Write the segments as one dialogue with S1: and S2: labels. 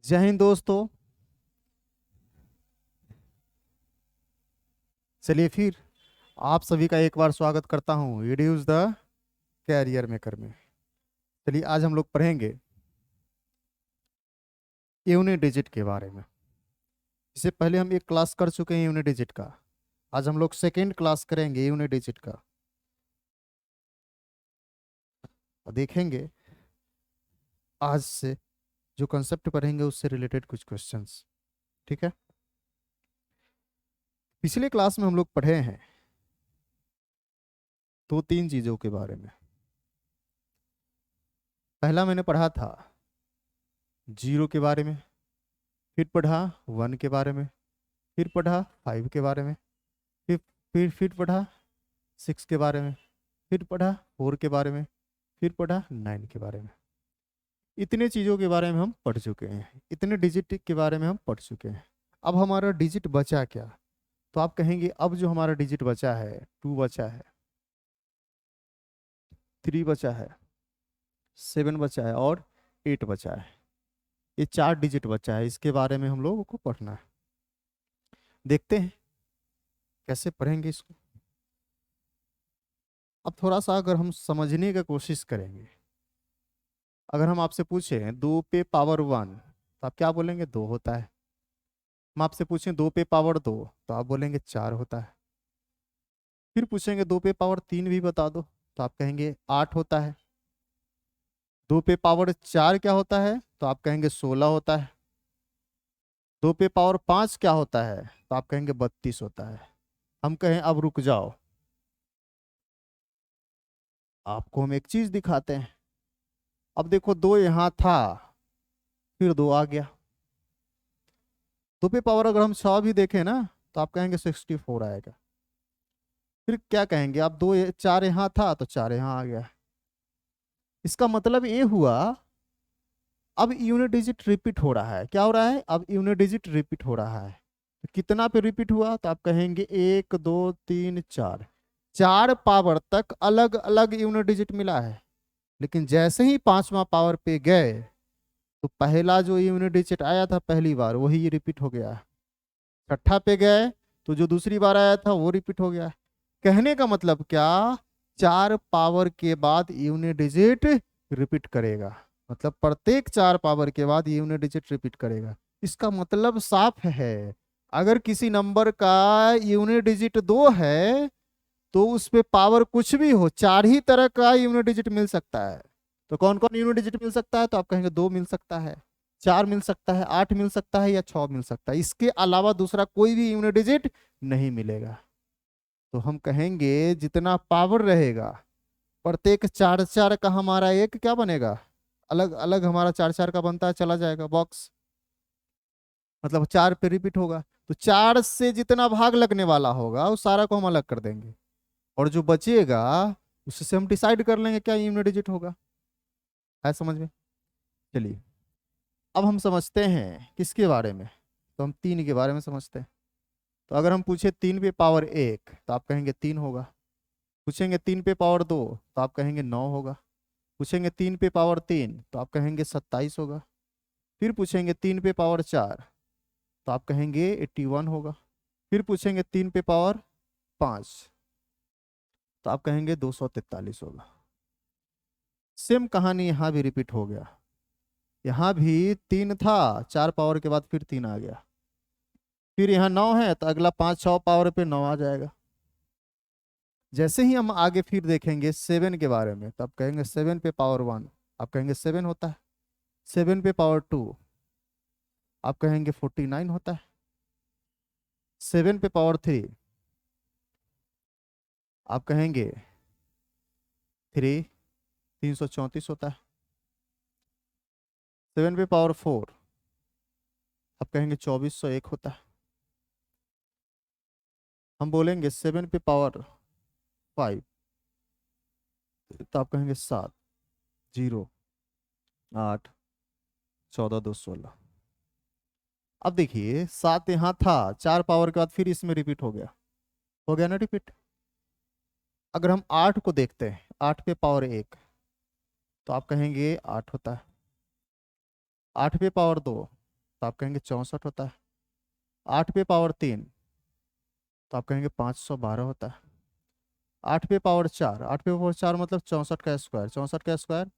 S1: जय हिंद दोस्तों। चलिए फिर आप सभी का एक बार स्वागत करता हूँ इंट्रोड्यूस द कैरियर मेकर में। चलिए आज हम लोग पढ़ेंगे यूनिट डिजिट के बारे में। इससे पहले हम एक क्लास कर चुके हैं यूनिट डिजिट का। आज हम लोग सेकेंड क्लास करेंगे यूनिट डिजिट का और देखेंगे आज से जो कंसेप्ट पढ़ेंगे उससे रिलेटेड कुछ क्वेश्चंस। ठीक है। पिछले क्लास में हम लोग पढ़े हैं दो तीन चीज़ों के बारे में। पहला मैंने पढ़ा था जीरो के बारे में, फिर पढ़ा वन के बारे में, फिर पढ़ा फाइव के बारे में, फिर फिर पढ़ा सिक्स के बारे में, फिर पढ़ा फोर के बारे में, फिर पढ़ा नाइन के बारे में। इतने चीज़ों के बारे में हम पढ़ चुके हैं, इतने डिजिट के बारे में हम पढ़ चुके हैं। अब हमारा डिजिट बचा क्या? तो आप कहेंगे अब जो हमारा डिजिट बचा है, टू बचा है, थ्री बचा है, सेवन बचा है और एट बचा है। ये चार डिजिट बचा है, इसके बारे में हम लोगों को पढ़ना है। देखते हैं कैसे पढ़ेंगे इसको। अब थोड़ा सा अगर हम समझने की कोशिश करेंगे, अगर हम आपसे पूछें दो पे पावर वन तो आप क्या बोलेंगे? दो होता है। हम आपसे पूछें दो पे पावर दो तो आप बोलेंगे चार होता है। फिर पूछेंगे दो पे पावर तीन भी बता दो तो आप कहेंगे आठ होता है। दो पे पावर चार क्या होता है तो आप कहेंगे 16 होता है। दो पे पावर पाँच क्या होता है तो आप कहेंगे 32 होता है। हम कहें अब रुक जाओ, आपको हम एक चीज दिखाते हैं। अब देखो दो यहाँ था, फिर दो आ गया। दो पे पावर अगर हम 6 भी देखें ना तो आप कहेंगे 64 आएगा। फिर क्या कहेंगे? अब दो चार यहाँ था तो चार यहाँ आ गया। इसका मतलब ये हुआ अब यूनिट डिजिट रिपीट हो रहा है। क्या हो रहा है? अब यूनिट डिजिट रिपीट हो रहा है। तो कितना पे रिपीट हुआ? तो आप कहेंगे एक दो तीन चार, चार पावर तक अलग अलग यूनिट डिजिट मिला है। लेकिन जैसे ही पांचवा पावर पे गए तो पहला जो यूनिट डिजिट आया था पहली बार वही रिपीट हो गया। छठा पे गए तो जो दूसरी बार आया था वो रिपीट हो गया। कहने का मतलब क्या? चार पावर के बाद यूनिट डिजिट रिपीट करेगा। मतलब प्रत्येक चार पावर के बाद यूनिट डिजिट रिपीट करेगा। इसका मतलब साफ है, अगर किसी नंबर का यूनिट डिजिट दो है तो उस पे पावर कुछ भी हो, चार ही तरह का यूनिट डिजिट मिल सकता है। तो कौन कौन यूनिट डिजिट मिल सकता है? तो आप कहेंगे दो मिल सकता है, चार मिल सकता है, आठ मिल सकता है या छह मिल सकता है। इसके अलावा दूसरा कोई भी यूनिट डिजिट नहीं मिलेगा। तो हम कहेंगे जितना पावर रहेगा प्रत्येक चार चार का हमारा एक क्या बनेगा? अलग अलग हमारा चार चार का बनता है, चला जाएगा बॉक्स। मतलब चार पे रिपीट होगा तो चार से जितना भाग लगने वाला होगा उस सारा को हम अलग कर देंगे और जो बचेगा उससे हम डिसाइड कर लेंगे क्या यूनिट डिजिट होगा। है समझ में? चलिए अब हम समझते हैं किसके बारे में। तो हम तीन के बारे में समझते हैं। तो अगर हम पूछे तीन पे पावर एक तो आप कहेंगे तीन होगा। पूछेंगे तीन पे पावर दो तो आप कहेंगे नौ होगा। पूछेंगे तीन पे पावर तीन तो आप कहेंगे 27 होगा। फिर पूछेंगे तीन पे पावर चार तो आप कहेंगे 81 होगा। फिर पूछेंगे तीन पे पावर पाँच तो आप कहेंगे 243 होगा। सेम कहानी यहाँ भी रिपीट हो गया। यहाँ भी तीन था, चार पावर के बाद फिर तीन आ गया। फिर यहाँ नौ है तो अगला पाँच छः पावर पे नौ आ जाएगा। जैसे ही हम आगे फिर देखेंगे सेवन के बारे में तो आप कहेंगे सेवन पे पावर वन आप कहेंगे सेवन होता है। सेवन पे पावर टू आप कहेंगे 49 होता है। सेवन पे पावर थ्री आप कहेंगे थ्री 334 होता है। सेवन पे पावर फोर आप कहेंगे 2401 होता है। हम बोलेंगे सेवन पे पावर फाइव तो आप कहेंगे सात, जीरो, आठ, 14 2 16। अब देखिए सात यहाँ था, चार पावर के बाद फिर इसमें रिपीट हो गया ना रिपीट। अगर हम आठ को देखते हैं, आठ पे पावर एक तो आप कहेंगे आठ होता है। आठ पे पावर दो तो आप कहेंगे 64 होता है। 8 पे पावर 3 तो आप कहेंगे 512 होता है। 8 पे पावर 4, 8 पे पावर 4 मतलब 64 का स्क्वायर, 64 का स्क्वायर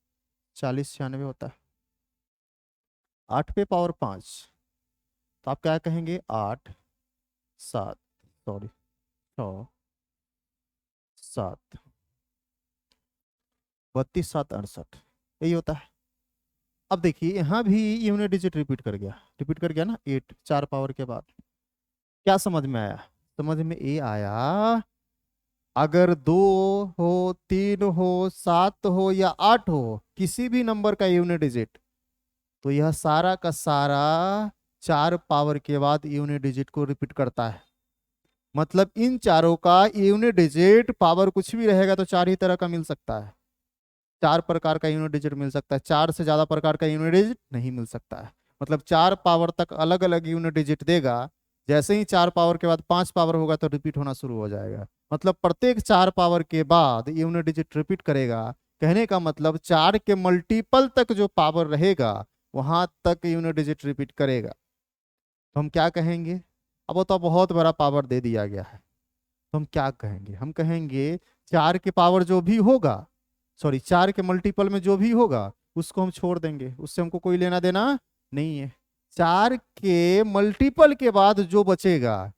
S1: 4096 होता है। 8 पे पावर 5 तो आप क्या कहेंगे, 8 7 सॉरी 6 7 32 7 68 यही होता है। अब देखिए यहाँ भी यूनिट डिजिट रिपीट कर गया ना 8 4 पावर के बाद। क्या समझ में आया? समझ में ये आया, अगर 2 हो 3 हो 7 हो या 8 हो, किसी भी नंबर का यूनिट डिजिट, तो यह सारा का सारा 4 पावर के बाद यूनिट डिजिट को रिपीट करता है। मतलब इन चारों का यूनिट डिजिट पावर कुछ भी रहेगा तो 4 ही तरह का मिल सकता है। 4 प्रकार का यूनिट डिजिट मिल सकता है, 4 से ज्यादा प्रकार का यूनिट डिजिट नहीं मिल सकता है। मतलब 4 पावर तक अलग अलग यूनिट डिजिट देगा। जैसे ही 4 पावर के बाद 5 पावर होगा तो रिपीट होना शुरू हो जाएगा। मतलब प्रत्येक 4 पावर के बाद यूनिट डिजिट रिपीट करेगा। कहने का मतलब 4 के मल्टीपल तक जो पावर रहेगा वहां तक यूनिट डिजिट रिपीट करेगा। तो हम क्या कहेंगे? अब वो तो बहुत बड़ा पावर दे दिया गया है, तो हम क्या कहेंगे? हम कहेंगे 4 के पावर जो भी होगा, सॉरी 4 के मल्टीपल में जो भी होगा उसको हम छोड़ देंगे, उससे हमको कोई लेना देना नहीं है। 4 के मल्टीपल के बाद जो बचेगा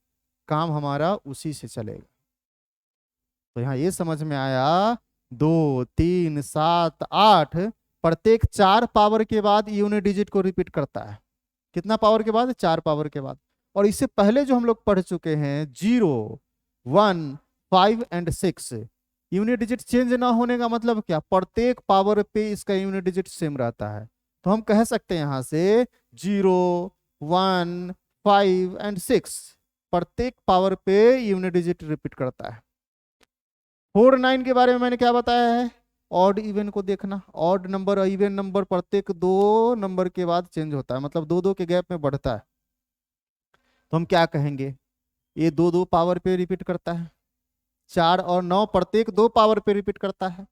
S1: काम हमारा उसी से चलेगा। तो यहाँ ये समझ में आया, 2 3 7 8 प्रत्येक 4 पावर के बाद यूनिट डिजिट को रिपीट करता है। कितना पावर के बाद? 4 पावर के बाद। और इससे पहले जो हम लोग पढ़ चुके हैं 0 1 5 एंड 6, यूनिट डिजिट चेंज ना होने का मतलब क्या? प्रत्येक पावर पे इसका यूनिट डिजिट सेम रहता है। तो हम कह सकते हैं यहां से 0 1 5 एंड 6 प्रत्येक पावर पे यूनिट डिजिट रिपीट करता है। 4 9 के बारे में मैंने क्या बताया है? ऑड इवन को देखना, ऑड नंबर और इवन नंबर प्रत्येक 2 नंबर के बाद चेंज होता है, मतलब 2 2 के गैप में बढ़ता है। तो हम क्या कहेंगे? ये 2 2 पावर पे रिपीट करता है। 4 और 9 प्रत्येक 2 पावर पे रिपीट करता है।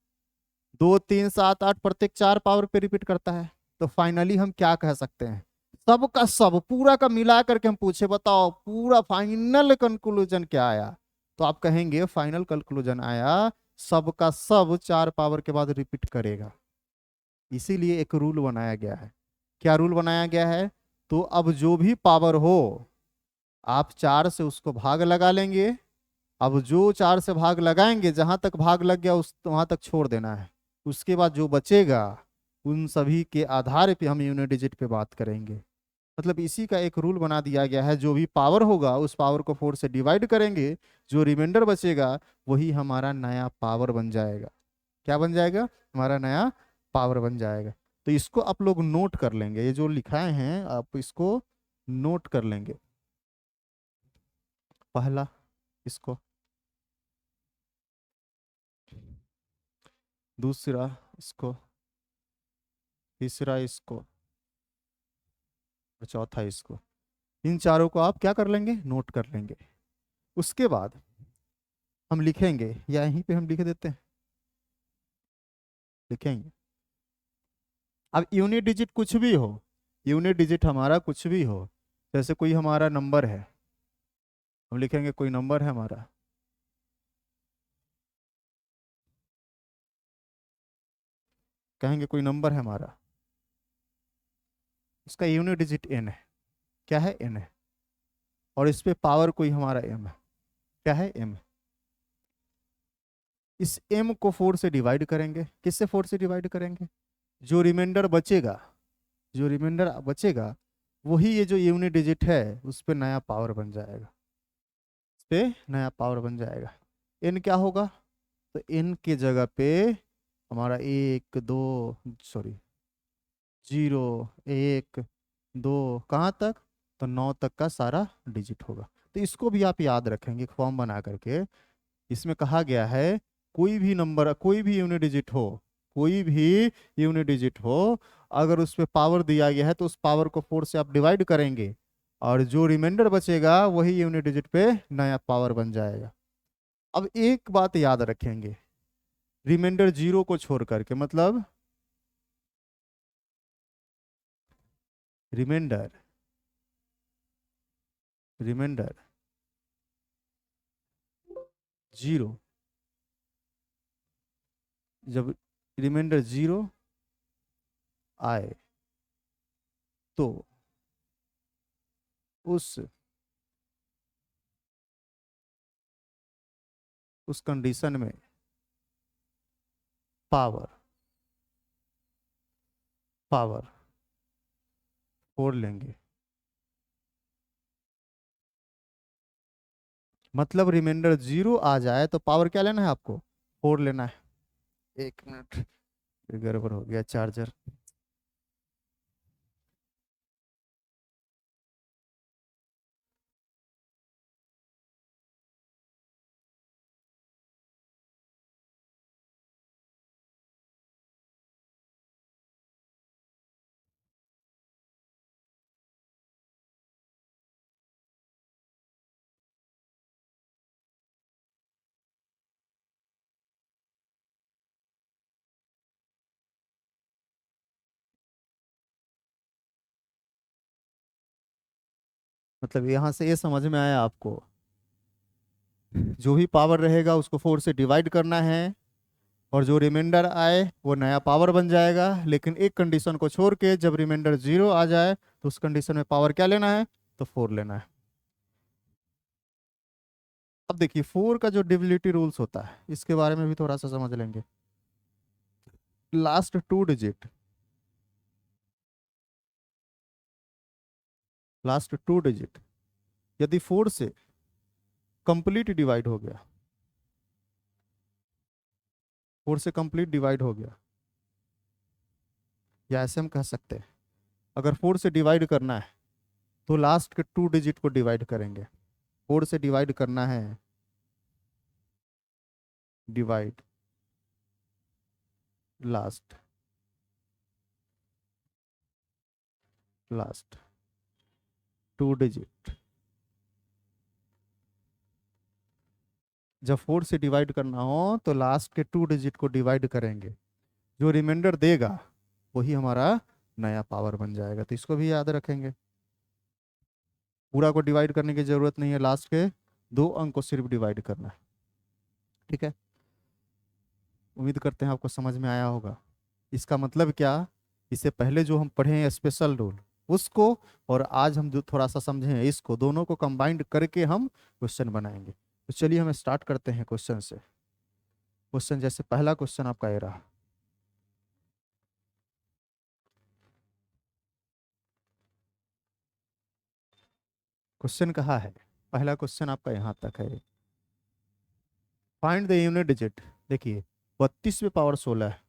S1: 2 3 7 8 प्रत्येक 4 पावर पे रिपीट करता है। तो फाइनली हम क्या कह सकते हैं? सब का सब पूरा का मिला करके हम पूछे बताओ पूरा फाइनल कंक्लूजन क्या आया? तो आप कहेंगे फाइनल कंक्लूजन आया सब का सब 4 पावर के बाद रिपीट करेगा। इसीलिए एक रूल बनाया गया है। क्या रूल बनाया गया है? तो अब जो भी पावर हो आप 4 से उसको भाग लगा लेंगे। अब जो 4 से भाग लगाएंगे जहां तक भाग लग गया उस वहां तक छोड़ देना है। उसके बाद जो बचेगा उन सभी के आधार पे हम यूनिट डिजिट पे बात करेंगे। मतलब इसी का एक रूल बना दिया गया है, जो भी पावर होगा उस पावर को 4 से डिवाइड करेंगे, जो रिमाइंडर बचेगा वही हमारा नया पावर बन जाएगा। क्या बन जाएगा? हमारा नया पावर बन जाएगा। तो इसको आप लोग नोट कर लेंगे, ये जो लिखाए हैं आप इसको नोट कर लेंगे। पहला इसको, दूसरा इसको, तीसरा इसको और चौथा इसको। इन चारों को आप क्या कर लेंगे? नोट कर लेंगे। उसके बाद हम लिखेंगे या यहीं पे हम लिख देते हैं, लिखेंगे। अब यूनिट डिजिट कुछ भी हो, यूनिट डिजिट हमारा कुछ भी हो, जैसे कोई हमारा नंबर है, हम लिखेंगे कोई नंबर है हमारा, कहेंगे कोई नंबर है हमारा, उसका यूनिट डिजिट n है। क्या है? n है। और इस पे पावर कोई हमारा m है। क्या है? m। इस m को 4 से डिवाइड करेंगे। किससे 4 से डिवाइड करेंगे? जो रिमाइंडर बचेगा, जो रिमाइंडर बचेगा वही ये जो यूनिट डिजिट है उस पे नया पावर बन जाएगा, उस पे नया पावर बन जाएगा। n क्या होगा? तो n के जगह पे हमारा 1 2 सॉरी 0 1 2 कहाँ तक? तो 9 तक का सारा डिजिट होगा। तो इसको भी आप याद रखेंगे फॉर्म बना करके। इसमें कहा गया है कोई भी नंबर, कोई भी यूनिट डिजिट हो, कोई भी यूनिट डिजिट हो, अगर उस पर पावर दिया गया है तो उस पावर को 4 से आप डिवाइड करेंगे और जो रिमाइंडर बचेगा वही यूनिट डिजिट पे नया पावर बन जाएगा। अब एक बात याद रखेंगे, रिमाइंडर 0 को छोड़ करके, मतलब रिमाइंडर रिमाइंडर 0, जब रिमाइंडर 0 आए तो उस कंडीशन में पावर पावर 4 लेंगे। मतलब रिमाइंडर 0 आ जाए तो पावर क्या लेना है आपको? 4 लेना है। 1 मिनट, फिर गड़बड़ हो गया चार्जर। मतलब यहाँ से ये समझ में आया आपको, जो भी पावर रहेगा उसको 4 से डिवाइड करना है, और जो रिमाइंडर आए वो नया पावर बन जाएगा। लेकिन एक कंडीशन को छोड़ के, जब रिमाइंडर 0 आ जाए तो उस कंडीशन में पावर क्या लेना है? तो 4 लेना है। अब देखिए 4 का जो डिविजिबिलिटी रूल्स होता है इसके बारे में भी थोड़ा सा समझ लेंगे। लास्ट 2 डिजिट, लास्ट 2 डिजिट यदि 4 से कंप्लीट डिवाइड हो गया, 4 से कंप्लीट डिवाइड हो गया, या ऐसे हम कह सकते हैं, अगर 4 से डिवाइड करना है तो लास्ट के 2 डिजिट को डिवाइड करेंगे। 4 से डिवाइड करना है, डिवाइड लास्ट, लास्ट 2 डिजिट। जब 4 से डिवाइड करना हो तो लास्ट के 2 डिजिट को डिवाइड करेंगे, जो रिमाइंडर देगा वही हमारा नया पावर बन जाएगा। तो इसको भी याद रखेंगे। पूरा को डिवाइड करने की जरूरत नहीं है, लास्ट के 2 अंक को सिर्फ डिवाइड करना है। ठीक है, उम्मीद करते हैं आपको समझ में आया होगा। इसका मतलब क्या, इससे पहले जो हम पढ़े हैं स्पेशल रूल उसको, और आज हम जो थोड़ा सा समझे हैं इसको, दोनों को कंबाइंड करके हम क्वेश्चन बनाएंगे। तो चलिए हम स्टार्ट करते हैं क्वेश्चन से। क्वेश्चन जैसे पहला क्वेश्चन आपका ये रहा। क्वेश्चन कहा है, पहला क्वेश्चन आपका यहाँ तक है। Find the unit digit. देखिए 32 पावर 16 है।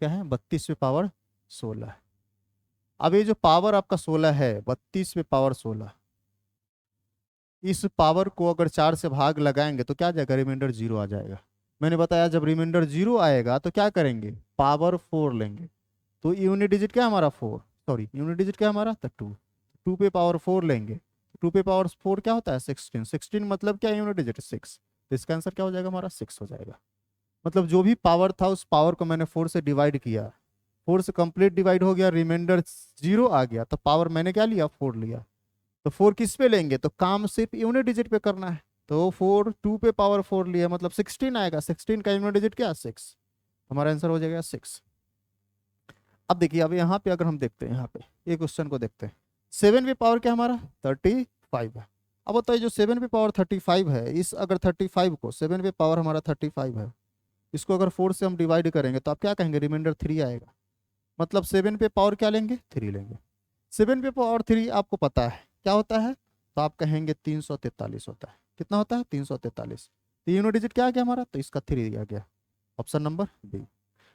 S1: क्या है? 32 पावर 16। अब ये जो पावर आपका 16 है, 32 पावर 16, इस पावर को अगर 4 से भाग लगाएंगे तो क्या आ जाएगा? रिमाइंडर 0 आ जाएगा। मैंने बताया जब रिमाइंडर 0 आएगा तो क्या करेंगे? पावर 4 लेंगे। तो यूनिट डिजिट क्या हमारा? 4। सॉरी, यूनिट डिजिट क्या हमारा? तो 2। 2 पे पावर 4 लेंगे। 2 पे पावर 4 क्या होता है? 16। 16 मतलब क्या? Unit digit 6। तो इसका आंसर क्या हो जाएगा? हमारा 6 हो जाएगा। मतलब जो भी पावर था उस पावर को मैंने 4 से डिवाइड किया, 4 से कंप्लीट डिवाइड हो गया, रिमाइंडर 0 आ गया, तो पावर मैंने क्या लिया? 4 लिया। तो 4 किस पे लेंगे? तो काम सिर्फ यूनिट डिजिट पे करना है। तो 4 2 पे पावर 4 लिया, मतलब 16 आएगा। 16 का यूनिट डिजिट क्या? 6। हमारा आंसर हो जाएगा 6। अब देखिए, अब यहाँ पे अगर हम देखते हैं, यहाँ पे ये क्वेश्चन को देखते हैं। 7 पे पावर क्या हमारा? 35 है। अब बताइए जो 7 पे पावर 35 है, इस अगर 35 को, 7 पे पावर हमारा 35 है, इसको अगर 4 से हम डिवाइड करेंगे तो आप क्या कहेंगे? रिमाइंडर 3 आएगा। मतलब 7 पे पावर क्या लेंगे? 3 लेंगे। 7 पे पावर 3 आपको पता है क्या होता है? तो आप कहेंगे 343 होता है। कितना होता है? 343। तो यूनिट डिजिट क्या आ गया हमारा? तो इसका 3 दिया गया। Option number B.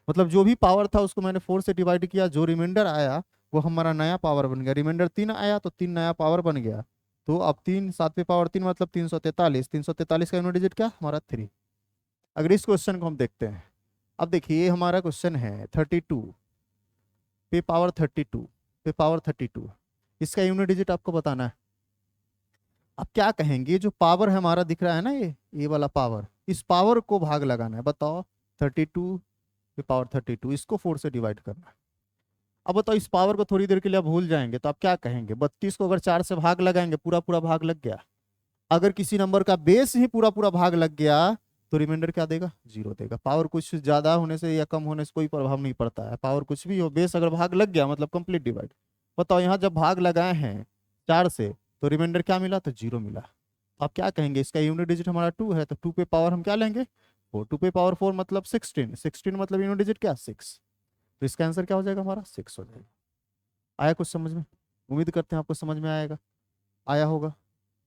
S1: मतलब जो भी पावर था उसको मैंने 4 से डिवाइड किया, जो रिमाइंडर आया वो हमारा नया पावर बन गया। रिमाइंडर 3 आया तो 3 नया पावर बन गया। तो अब 3 7 पे पावर 3 मतलब 343। 343 का यूनिट डिजिट क्या? हमारा 3। अगर इस क्वेश्चन को हम देखते हैं, अब देखिए ये हमारा क्वेश्चन है 32 पे पावर 32 पे पावर 32, इसका यूनिट डिजिट आपको बताना है। अब क्या कहेंगे? जो पावर है हमारा दिख रहा है ना, ये वाला पावर, इस पावर को भाग लगाना है। बताओ 32 पे पावर 32, इसको 4 से डिवाइड करना है। अब बताओ इस पावर को थोड़ी देर के लिए आप भूल जाएंगे तो आप क्या कहेंगे, 32 को अगर 4 से भाग लगाएंगे पूरा पूरा भाग लग गया, अगर किसी नंबर का बेस ही पूरा पूरा भाग लग गया तो रिमाइंडर क्या देगा, 0 देगा। पावर कुछ ज्यादा होने से या कम होने से कोई प्रभाव नहीं पड़ता है, पावर कुछ भी हो, बेस अगर भाग लग गया मतलब कंप्लीट डिवाइड। बताओ यहाँ जब भाग लगाए हैं 4 से तो रिमाइंडर क्या मिला, तो 0 मिला। तो आप क्या कहेंगे, इसका यूनिट डिजिट हमारा 2 है तो 2 पे पावर हम क्या लेंगे 4, 2 पे पावर 4 मतलब 16, 16 मतलब यूनिट डिजिट क्या 6, तो इसका आंसर क्या हो जाएगा हमारा 6 हो जाएगा। आया कुछ समझ में, उम्मीद करते हैं आपको समझ में आएगा, आया होगा।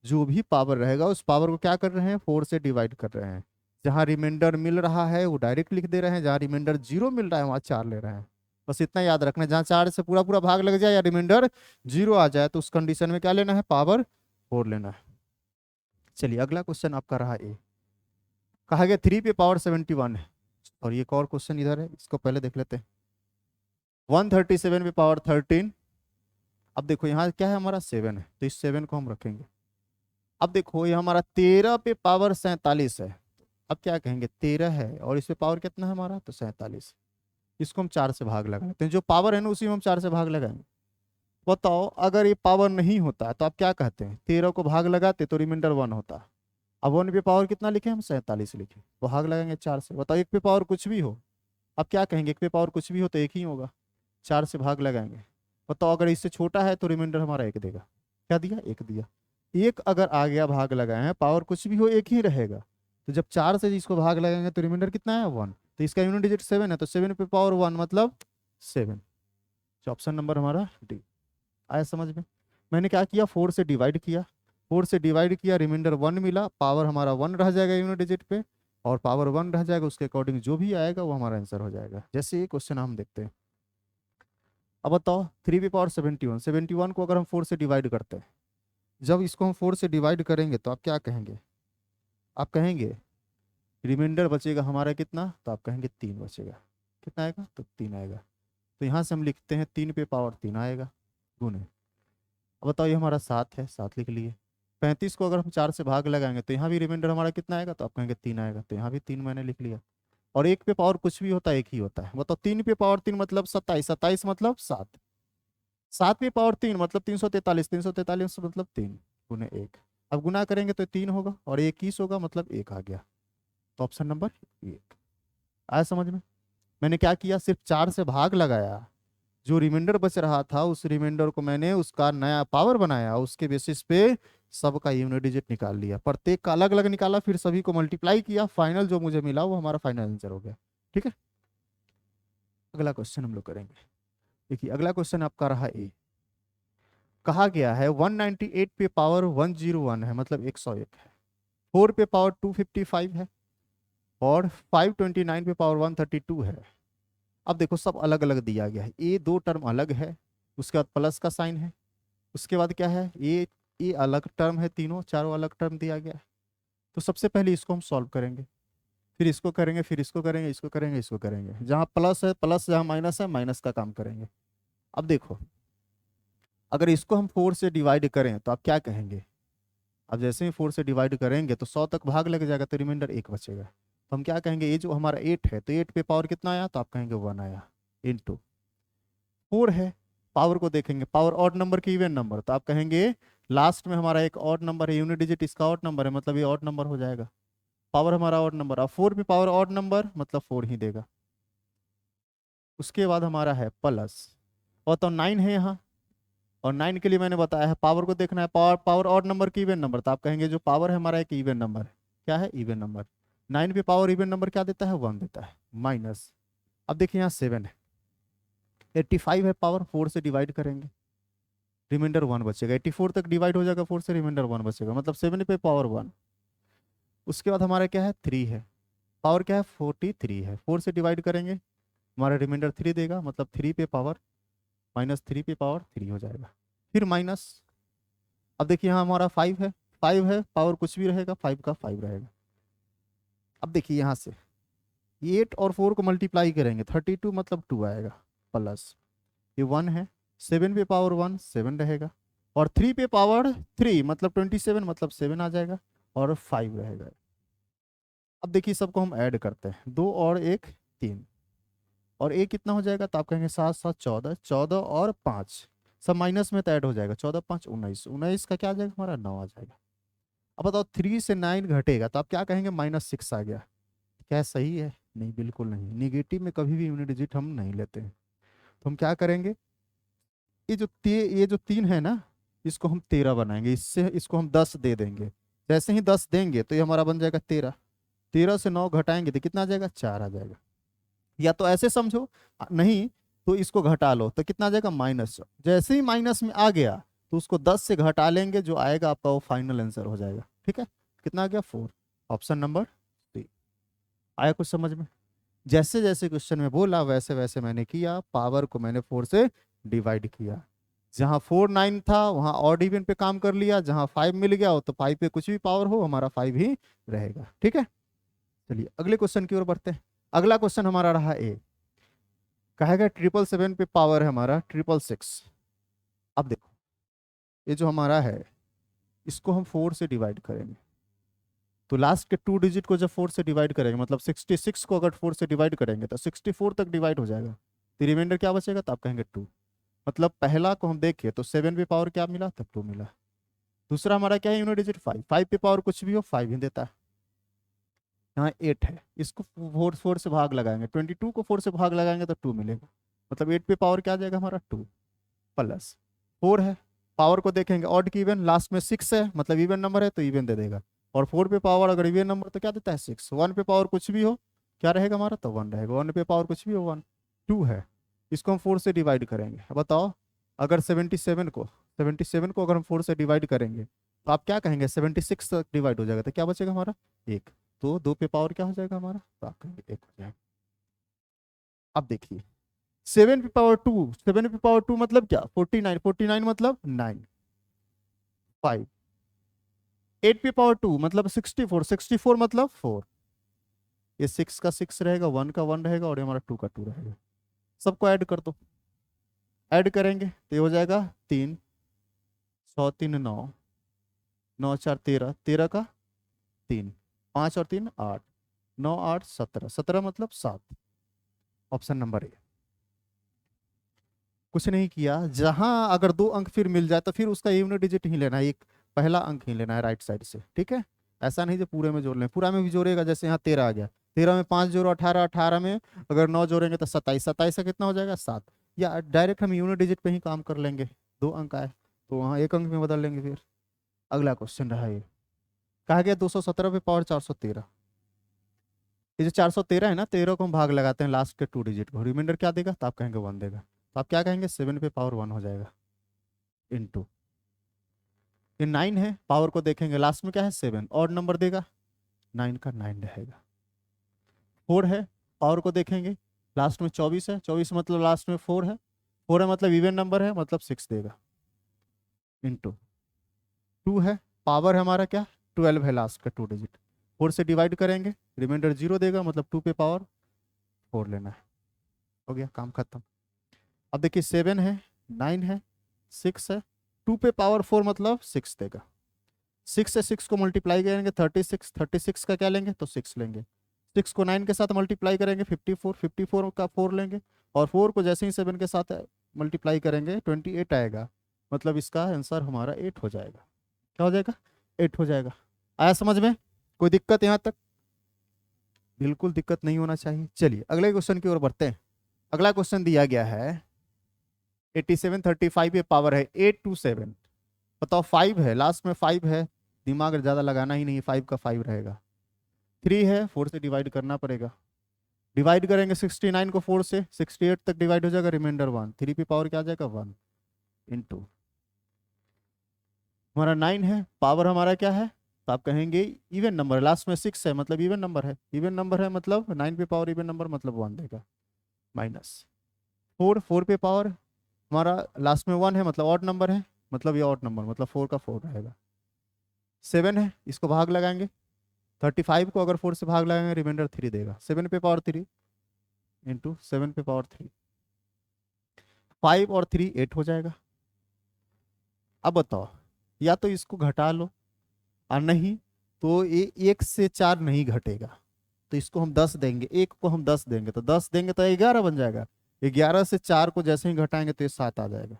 S1: जो भी पावर रहेगा उस पावर को क्या कर रहे हैं 4 से डिवाइड कर रहे हैं, जहां रिमाइंडर मिल रहा है वो डायरेक्ट लिख दे रहे हैं, जहां रिमाइंडर 0 मिल रहा है वहां 4 ले रहे हैं। बस इतना याद रखना है, जहां 4 से पूरा पूरा भाग लग जाए या रिमाइंडर 0 आ जाए तो उस कंडीशन में क्या लेना है, पावर 4 लेना है। चलिए अगला क्वेश्चन आपका रहा ए, कहा गया 3 पे पावर 71 है, और ये एक और क्वेश्चन इधर है, इसको पहले देख लेते हैं। 137 पे पावर 13, अब देखो यहाँ क्या है हमारा 7 है तो इस 7 को हम रखेंगे। अब देखो ये हमारा 13 पे पावर 47 है, अब क्या कहेंगे 13 है और इस पे पावर कितना है हमारा, तो 47, इसको हम 4 से भाग लगा लेते हैं, जो पावर है ना उसी में हम 4 से भाग लगाएंगे। बताओ अगर ये पावर नहीं होता तो आप क्या कहते हैं, 13 को भाग लगाते तो रिमाइंडर 1 होता, अब 1 पे पावर कितना लिखे हम 47 लिखे, भाग लगाएंगे 4 से। बताओ 1 पे पावर कुछ भी हो, अब क्या कहेंगे 1 पे पावर कुछ भी हो तो 1 ही होगा, 4 से भाग लगाएंगे। बताओ अगर इससे छोटा है तो रिमाइंडर हमारा 1 देगा, क्या दिया 1 दिया। 1 अगर आ गया भाग लगाए हैं, पावर कुछ भी हो 1 ही रहेगा, तो जब 4 से इसको भाग लगाएंगे तो रिमाइंडर कितना है 1, तो इसका यूनिट डिजिट 7 है तो 7 पे पावर 1 मतलब 7, तो ऑप्शन नंबर हमारा डी। आया समझ में, मैंने क्या किया 4 से डिवाइड किया, 4 से डिवाइड किया रिमाइंडर 1 मिला, पावर हमारा 1 रह जाएगा यूनिट डिजिट पे, और पावर 1 रह जाएगा, उसके अकॉर्डिंग जो भी आएगा वो हमारा आंसर हो जाएगा। जैसे ये क्वेश्चन हम देखते हैं। अब बताओ 3 पे पावर 71, 71 को अगर हम 4 से डिवाइड करते हैं, जब इसको हम 4 से डिवाइड करेंगे तो आप क्या कहेंगे, आप कहेंगे रिमाइंडर बचेगा हमारा कितना, तो आप कहेंगे 3 बचेगा, कितना आएगा तो 3 आएगा, तो यहाँ से हम लिखते हैं 3 पे पावर 3 आएगा गुने। अब बताओ ये हमारा 7 है, 7 लिख लिए। 35 को अगर हम 4 से भाग लगाएंगे तो यहाँ भी रिमाइंडर हमारा कितना आएगा, तो आप कहेंगे 3 आएगा, तो यहाँ भी 3 मैंने लिख लिया। और 1 पे पावर कुछ भी होता है 1 ही होता है, बताओ 3 पे पावर 3 मतलब 27, 27 मतलब 7, 7 पे पावर 3 मतलब 343, 343 मतलब 3 गुने 1, अब गुना करेंगे तो 3 होगा और 21 होगा मतलब 1 आ गया, तो ऑप्शन नंबर 1। आया समझ में, मैंने क्या किया सिर्फ 4 से भाग लगाया, जो रिमाइंडर बच रहा था उस रिमाइंडर को मैंने उसका नया पावर बनाया, उसके बेसिस पे सबका यूनिट डिजिट निकाल लिया, प्रत्येक का अलग अलग निकाला, फिर सभी को मल्टीप्लाई किया, फाइनल जो मुझे मिला वो हमारा फाइनल आंसर हो गया। ठीक है, अगला क्वेश्चन हम लोग करेंगे। देखिए अगला क्वेश्चन आपका रहा ए, कहा गया है 198 पे पावर 101 है मतलब 101 है, 4 पे पावर 255 है, और 529 पे पावर 132 है। अब देखो सब अलग अलग दिया गया है, ये 2 टर्म अलग है, उसके बाद प्लस का साइन है, उसके बाद क्या है ये अलग टर्म है, तीनों चारों अलग टर्म दिया गया है। तो सबसे पहले इसको हम सॉल्व करेंगे, फिर इसको करेंगे, फिर इसको करेंगे, इसको करेंगे, इसको करेंगे, जहाँ प्लस है प्लस, जहाँ माइनस है माइनस का काम करेंगे। अब देखो अगर इसको हम 4 से डिवाइड करें तो आप क्या कहेंगे, अब जैसे ही 4 से डिवाइड करेंगे तो 100 तक भाग लग जाएगा तो रिमाइंडर 1 बचेगा, तो हम क्या कहेंगे ये जो हमारा 8 है तो 8 पे पावर कितना आया, तो आप कहेंगे 1 आया, इंटू 4 है, पावर को देखेंगे पावर ऑड नंबर की इवन नंबर, तो आप कहेंगे लास्ट में हमारा एक ऑड नंबर है, यूनिट डिजिट इसका ऑड नंबर है मतलब ये ऑड नंबर हो जाएगा, पावर हमारा ऑड नंबर, अब 4 पे पावर ऑड नंबर मतलब 4 ही देगा। उसके बाद हमारा है प्लस, और तो 9 है यहाँ, और 9 के लिए मैंने बताया है पावर को देखना है, पावर पावर ऑड नंबर की इवन नंबर, तो आप कहेंगे जो पावर है हमारा एक इवन नंबर है, क्या है इवन नंबर, 9 पे पावर इवन नंबर क्या देता है 1 देता है, माइनस। अब देखिए यहाँ 7 है, 85 है पावर, 4 से डिवाइड करेंगे रिमाइंडर 1 बचेगा, 84 तक डिवाइड हो जाएगा 4 से, रिमाइंडर 1 बचेगा मतलब 7 पे पावर 1। उसके बाद हमारा क्या है 3 है, पावर क्या है 43 है, 4 से डिवाइड करेंगे हमारा रिमाइंडर 3 देगा मतलब 3 पे पावर माइनस 3 पे पावर 3 हो जाएगा, फिर माइनस। अब देखिए यहाँ हमारा 5 है, 5 है पावर कुछ भी रहेगा 5 का 5 रहेगा। अब देखिए यहाँ से 8 और 4 को मल्टीप्लाई करेंगे 32 मतलब 2 आएगा, प्लस ये 1 है, 7 पे पावर 1 7 रहेगा, और 3 पे पावर 3 मतलब 27 मतलब 7 आ जाएगा, और 5 रहेगा। अब देखिए सबको हम ऐड करते हैं, 2 और 1 3, और ए कितना हो जाएगा, तो आप कहेंगे 7 7 14, 14 और 5 सब माइनस में तो ऐड हो जाएगा, 14 5 19, 19 का क्या आ जाएगा हमारा 9 आ जाएगा। अब बताओ 3 से 9 घटेगा तो आप क्या कहेंगे -6 आ गया। क्या सही है? नहीं, बिल्कुल नहीं। निगेटिव में कभी भी यूनिट डिजिट हम नहीं लेते हैं। तो हम क्या करेंगे, ये जो 3 है ना, इसको हम 13 बनाएंगे, इससे इसको हम 10 दे देंगे। जैसे ही 10 देंगे तो ये हमारा बन जाएगा 13। 13 से 9 घटाएंगे तो कितना आ जाएगा, 4 आ जाएगा। या तो ऐसे समझो, नहीं तो इसको घटा लो तो कितना आ जाएगा -। जैसे ही माइनस में आ गया तो उसको 10 से घटा लेंगे, जो आएगा आपका वो फाइनल आंसर हो जाएगा। ठीक है, कितना आ गया 4। Option number 3। आया कुछ समझ में? जैसे जैसे क्वेश्चन में बोला वैसे वैसे मैंने किया, पावर को मैंने 4 से डिवाइड किया। जहां 4 9 था वहां ऑड इवन पे काम कर लिया, जहां 5 मिल गया हो तो 5 पे कुछ भी पावर हो हमारा 5 ही रहेगा। ठीक है, चलिए अगले क्वेश्चन की ओर बढ़ते हैं। अगला क्वेश्चन हमारा रहा ए, कहेगा 777 पे पावर है हमारा 666। अब देखो ये जो हमारा है इसको हम 4 से डिवाइड करेंगे, तो लास्ट के 2 डिजिट को जब 4 से डिवाइड करेंगे, मतलब 66 को अगर 4 से डिवाइड करेंगे तो 64 तक डिवाइड हो जाएगा, तो रिमाइंडर क्या बचेगा, तो आप कहेंगे 2। मतलब पहला को हम देखिए तो 7 पे पावर क्या मिला, तब 2 मिला। दूसरा हमारा क्या है, यूनिट डिजिट 5, 5 पे पावर कुछ भी हो 5 ही देता है। यहाँ 8 है, इसको 4 से भाग लगाएंगे, 22 को 4 से भाग लगाएंगे तो 2 मिलेगा। मतलब 8 पे पावर क्या आ जाएगा हमारा 2 प्लस 4 है। पावर को देखेंगे ऑड की इवन, लास्ट में 6 है मतलब इवन नंबर है तो इवन दे देगा। और 4 पे पावर अगर इवन नंबर तो क्या देता है 6। 1 पे पावर कुछ भी हो क्या रहेगा हमारा, तो 1 रहेगा। 1 पे पावर कुछ भी हो 1। 2 है, इसको हम 4 से डिवाइड करेंगे। अब बताओ अगर 77 को अगर हम 4 से डिवाइड करेंगे तो आप क्या कहेंगे, 76 तक डिवाइड हो जाएगा तो क्या बचेगा हमारा 1। तो 2 पे पावर क्या हो जाएगा हमारा, तो आप कहेंगे 1 हो जाएगा। अब देखिए 7 पे पावर 2, 7 पे पावर 2 मतलब क्या, 49, 49 मतलब 9, 5। 8 पे पावर 2 मतलब 64, 64 मतलब 4। ये 6 का 6 रहेगा, 1 का 1 रहेगा और ये हमारा 2 का 2 रहेगा। सबको ऐड कर दो, ऐड करेंगे तो ये हो जाएगा 3 100 3 9, 9 4 13, 13 का 3, 5 और 3 8, 9 8 17, 17 मतलब 7। Option number A. कुछ नहीं किया, जहां अगर 2 अंक फिर मिल जाए तो फिर उसका यूनिट डिजिट ही लेना है, एक पहला अंक ही लेना है राइट साइड से। ठीक है, ऐसा नहीं जो पूरे में जोड़ लें, पूरा में भी जोड़ेगा, जैसे यहाँ 13 आ गया, 13 में 5 जोड़ो 18, 18 में अगर 9 जोड़ेंगे तो 27, 27 का कितना हो जाएगा 7। या डायरेक्ट हम यूनिट डिजिट पे ही काम कर लेंगे, 2 अंक आए तो वहाँ 1 अंक में बदल लेंगे फिर। अगला क्वेश्चन रहा ये, कहा गया 217 पे पावर 413। ये जो 413 है ना, 13 को हम भाग लगाते हैं लास्ट के 2 डिजिट को, रिमाइंडर क्या देगा, तो आप कहेंगे 1 देगा। तो आप क्या कहेंगे, 7 पे पावर 1 हो जाएगा इंटू, ये 9 है, पावर को देखेंगे लास्ट में क्या है 7, और नंबर देगा 9 का 9 रहेगा। 4 है, पावर को देखेंगे लास्ट में 24 है, 24 मतलब लास्ट में 4 है, 4 है मतलब इवन नंबर है मतलब 6 देगा इंटू 2 है, पावर हमारा क्या 12 है, लास्ट का 2 डिजिट, 4 से डिवाइड करेंगे रिमाइंडर 0 देगा, मतलब 2 पे पावर 4 लेना है। हो गया काम खत्म। अब देखिए 7 है, 9 है, 6 है, 2 पे पावर 4 मतलब 6 देगा। 6 से 6 को मल्टीप्लाई करेंगे 36, 36 का क्या लेंगे तो 6 लेंगे। 6 को 9 के साथ मल्टीप्लाई करेंगे 54, 54 का 4 लेंगे, और 4 को जैसे ही 7 के साथ मल्टीप्लाई करेंगे 28 आएगा, मतलब इसका आंसर हमारा 8 हो जाएगा। क्या हो जाएगा, 8 हो जाएगा। आया समझ में, कोई दिक्कत यहाँ तक? बिल्कुल दिक्कत नहीं होना चाहिए। चलिए अगले क्वेश्चन की ओर बढ़ते हैं। अगला क्वेश्चन दिया गया है 87 35 ये पावर है 827। बताओ 5 है, लास्ट में 5 है, दिमाग ज़्यादा लगाना ही नहीं, 5 का 5 रहेगा। 3 है, 4 से डिवाइड करना पड़ेगा, डिवाइड करेंगे 69 को 4 से, 68 तक डिवाइड हो जाएगा, रिमाइंडर 1, 3 पे पावर क्या आ जाएगा 1 इंटू, हमारा 9 है, पावर हमारा क्या है, तो आप कहेंगे इवन नंबर, लास्ट में 6 है मतलब इवन नंबर है, इवन नंबर है मतलब 9 पे पावर इवन नंबर मतलब 1 देगा, माइनस 4, 4 पे पावर हमारा लास्ट में 1 है मतलब ऑड नंबर है, मतलब ये ऑड नंबर मतलब 4 का 4 रहेगा। 7 है, इसको भाग लगाएंगे, 35 को अगर 4 से भाग लगाएंगे रिमाइंडर 3 देगा, 7 पे पावर 3 इंटू 7 पे पावर 3, 5 और 3 8 हो जाएगा। अब बताओ या तो इसको घटा लो और नहीं तो ये 1 से 4 नहीं घटेगा, तो इसको हम 10 देंगे, एक को हम 10 देंगे, तो 10 देंगे तो 11 बन जाएगा। 11 से 4 को जैसे ही घटाएंगे तो ये 7 आ जाएगा।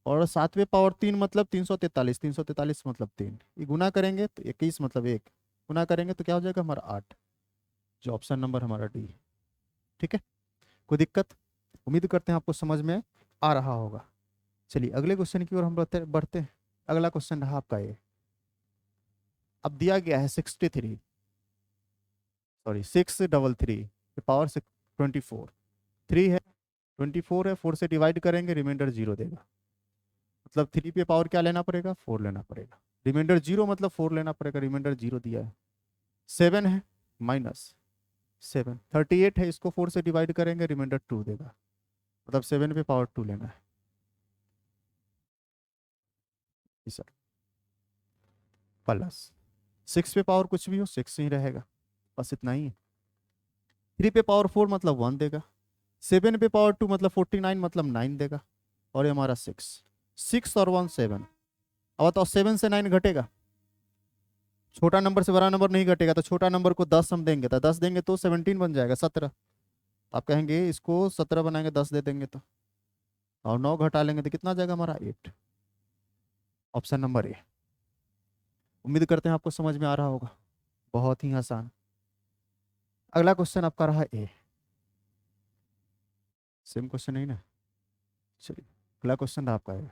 S1: और सातवें पावर 3 मतलब 343, 343 मतलब 3, ये गुना करेंगे तो 21 मतलब 1, गुना करेंगे तो क्या हो जाएगा हमारा 8, जो ऑप्शन नंबर हमारा डी। ठीक है, कोई दिक्कत? उम्मीद करते हैं आपको समझ में आ रहा होगा। चलिए अगले क्वेश्चन की ओर हम बढ़ते बढ़ते हैं। अगला क्वेश्चन रहा आपका ये। अब दिया गया है 63, सॉरी 633 पावर 24, 3 है, 24 है, 4 से डिवाइड करेंगे, रिमाइंडर 0 देगा। मतलब 3 पे पावर क्या लेना पड़ेगा, 4 लेना पड़ेगा। रिमाइंडर 0 मतलब 4 लेना पड़ेगा, रिमाइंडर 0 दिया है। 7 है, -7, 38 है, इसको 4 से डिवाइड करेंगे, रिमाइंडर 2 देगा। मतलब 7 पे पावर 2 लेना है। सर प्लस 6 पे पावर कुछ भी हो 6 ही रहेगा, बस इतना ही है। 3 पे पावर 4 मतलब 1 देगा। 7 पे पावर 2 मतलब 49 मतलब 9 देगा। और ये हमारा 6 और 1 7। अब बताओ 7 से 9 घटेगा, छोटा नंबर से बड़ा नंबर नहीं घटेगा, तो छोटा नंबर को 10 हम देंगे, तो 10 देंगे तो 17 बन जाएगा, 17। आप कहेंगे इसको 17 बनाएंगे 10 दे देंगे तो, और 9 घटा लेंगे तो कितना आ जाएगा हमारा 8। Option number A. उम्मीद करते हैं आपको समझ में आ रहा होगा, बहुत ही आसान। अगला क्वेश्चन आपका रहा ए, सेम क्वेश्चन नहीं ना। चलिए अगला क्वेश्चन रहा आपका ए।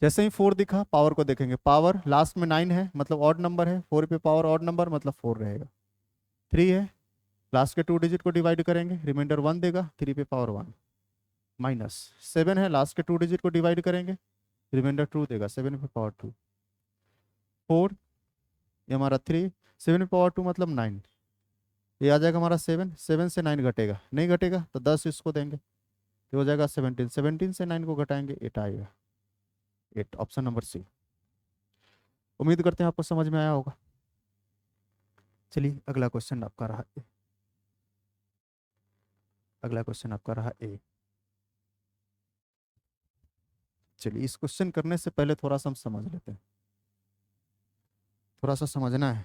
S1: जैसे ही 4 दिखा पावर को देखेंगे, पावर लास्ट में 9 है मतलब ऑड नंबर है, 4 पे पावर ऑड नंबर मतलब 4 रहेगा। 3 है, लास्ट के 2 डिजिट को डिवाइड करेंगे, रिमाइंडर 1 देगा, 3 पे पावर 1। -7 है, लास्ट के 2 डिजिट को डिवाइड करेंगे, रिमाइंडर 2 देगा, 7 पे पावर 2। 4, ये हमारा 3, 7 पे पावर 2 मतलब 9, ये आ जाएगा हमारा 7, 7 से 9 घटेगा, नहीं घटेगा तो 10 इसको देंगे, ये हो जाएगा 17, 17 से 9 को घटाएंगे 8 आएगा, 8, ऑप्शन नंबर सी। उम्मीद करते हैं आपको समझ में आया होगा। चलिए अगला क्वेश्चन आपका रहा ए। अगला क्वेश्चन आपका रहा ए। चलिए इस क्वेश्चन करने से पहले थोड़ा सा हम समझ लेते हैं, थोड़ा सा समझना है।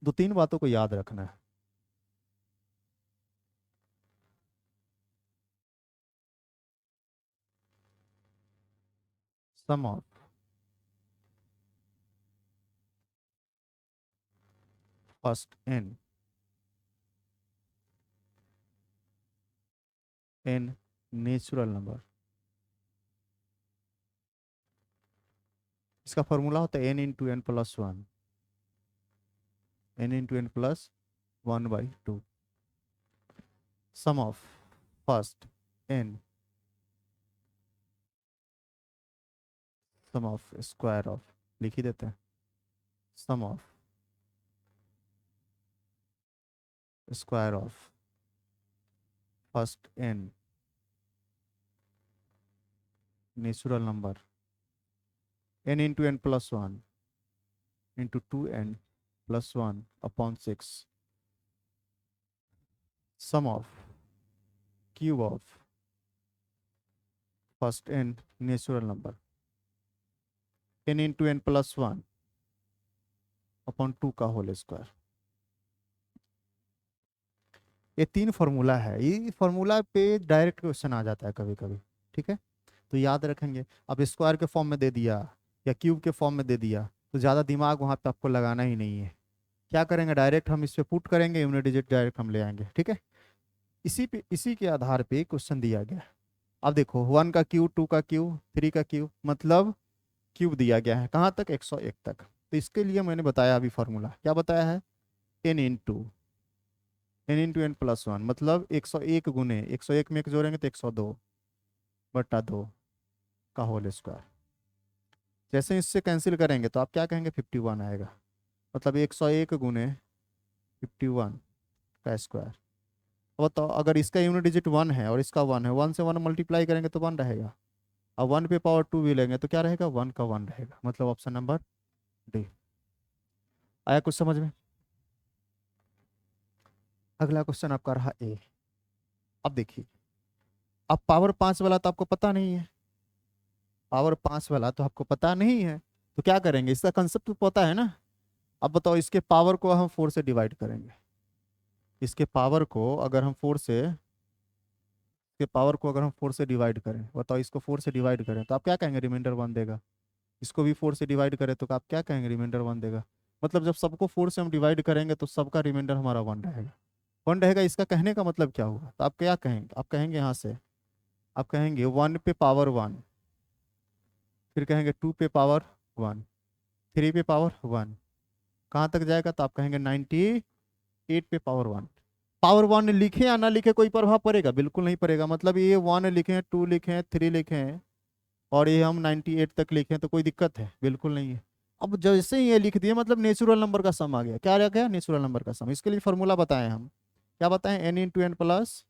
S1: दो तीन बातों को याद रखना है। Sum of first n natural number, इसका फॉर्मूला होता है n×n+1, n×n+1/2। Sum of first n, sum of square of, लिख ही देते हैं, sum of square of first n natural number n×n+1 × 2n+1/6, sum of cube of first n natural number n×n+1/2 का whole square. ये 3 formula है, ये formula पे direct question आ जाता है कभी कभी। ठीक है, तो याद रखेंगे। अब स्क्वायर के फॉर्म में दे दिया या क्यूब के फॉर्म में दे दिया तो ज़्यादा दिमाग वहाँ पे आपको लगाना ही नहीं है। क्या करेंगे, डायरेक्ट हम इस पे पुट करेंगे, यूनिट डिजिट डायरेक्ट हम ले आएंगे। ठीक है, इसी के आधार पे क्वेश्चन दिया गया। अब देखो 1 का क्यूब, 2 का क्यूब, 3 का क्यूब, मतलब क्यूब दिया गया है कहाँ तक, 101 तक। तो इसके लिए मैंने बताया अभी फॉर्मूला, क्या बताया है, n×n+1 मतलब 101 गुने 101 में 1 जोड़ेंगे तो 102/2 का होल स्क्वायर। जैसे इससे कैंसिल करेंगे तो आप क्या कहेंगे, 51 आएगा। मतलब 101 गुने 51 का स्क्वायर। अब बताओ अगर इसका यूनिट डिजिट 1 है और इसका 1 है, 1 से 1 मल्टीप्लाई करेंगे तो 1 रहेगा। अब 1 पे पावर 2 भी लेंगे तो क्या रहेगा, 1 का 1 रहेगा। मतलब ऑप्शन नंबर डी। आया कुछ समझ में? अगला क्वेश्चन आपका रहा ए। अब देखिए, अब पावर 5 वाला तो आपको पता नहीं है, पावर 5 वाला तो आपको पता नहीं है, तो क्या करेंगे, इसका कंसेप्ट तो पता है ना। अब बताओ इसके पावर को हम 4 से डिवाइड करेंगे, इसके पावर को अगर हम 4 से, इसके पावर को अगर हम 4 से डिवाइड करें, बताओ इसको 4 से डिवाइड करें तो आप क्या कहेंगे, रिमाइंडर 1 देगा। इसको भी 4 से डिवाइड करें तो आप क्या कहेंगे, रिमाइंडर 1 देगा। मतलब जब सबको 4 से हम डिवाइड करेंगे तो सबका रिमाइंडर हमारा 1 रहेगा, 1 रहेगा। इसका कहने का मतलब क्या हुआ, तो आप क्या कहेंगे, आप कहेंगे यहाँ से, आप कहेंगे 1 पे पावर 1, फिर कहेंगे 2 पे पावर 1, 3 पे पावर 1, कहाँ तक जाएगा, तो आप कहेंगे 98 पे पावर 1। पावर 1 लिखे या ना लिखे कोई प्रभाव पड़ेगा, बिल्कुल नहीं पड़ेगा। मतलब ये 1 लिखे, 2 लिखे, 3 लिखे और ये हम 98 तक लिखे तो कोई दिक्कत है, बिल्कुल नहीं है। अब जैसे ही ये लिख दिए मतलब नेचुरल नंबर का सम आ गया। क्या आ गया, नेचुरल नंबर का सम। इसके लिए फॉर्मूला बताएं हम, क्या बताएं, n इंटू एन प्लस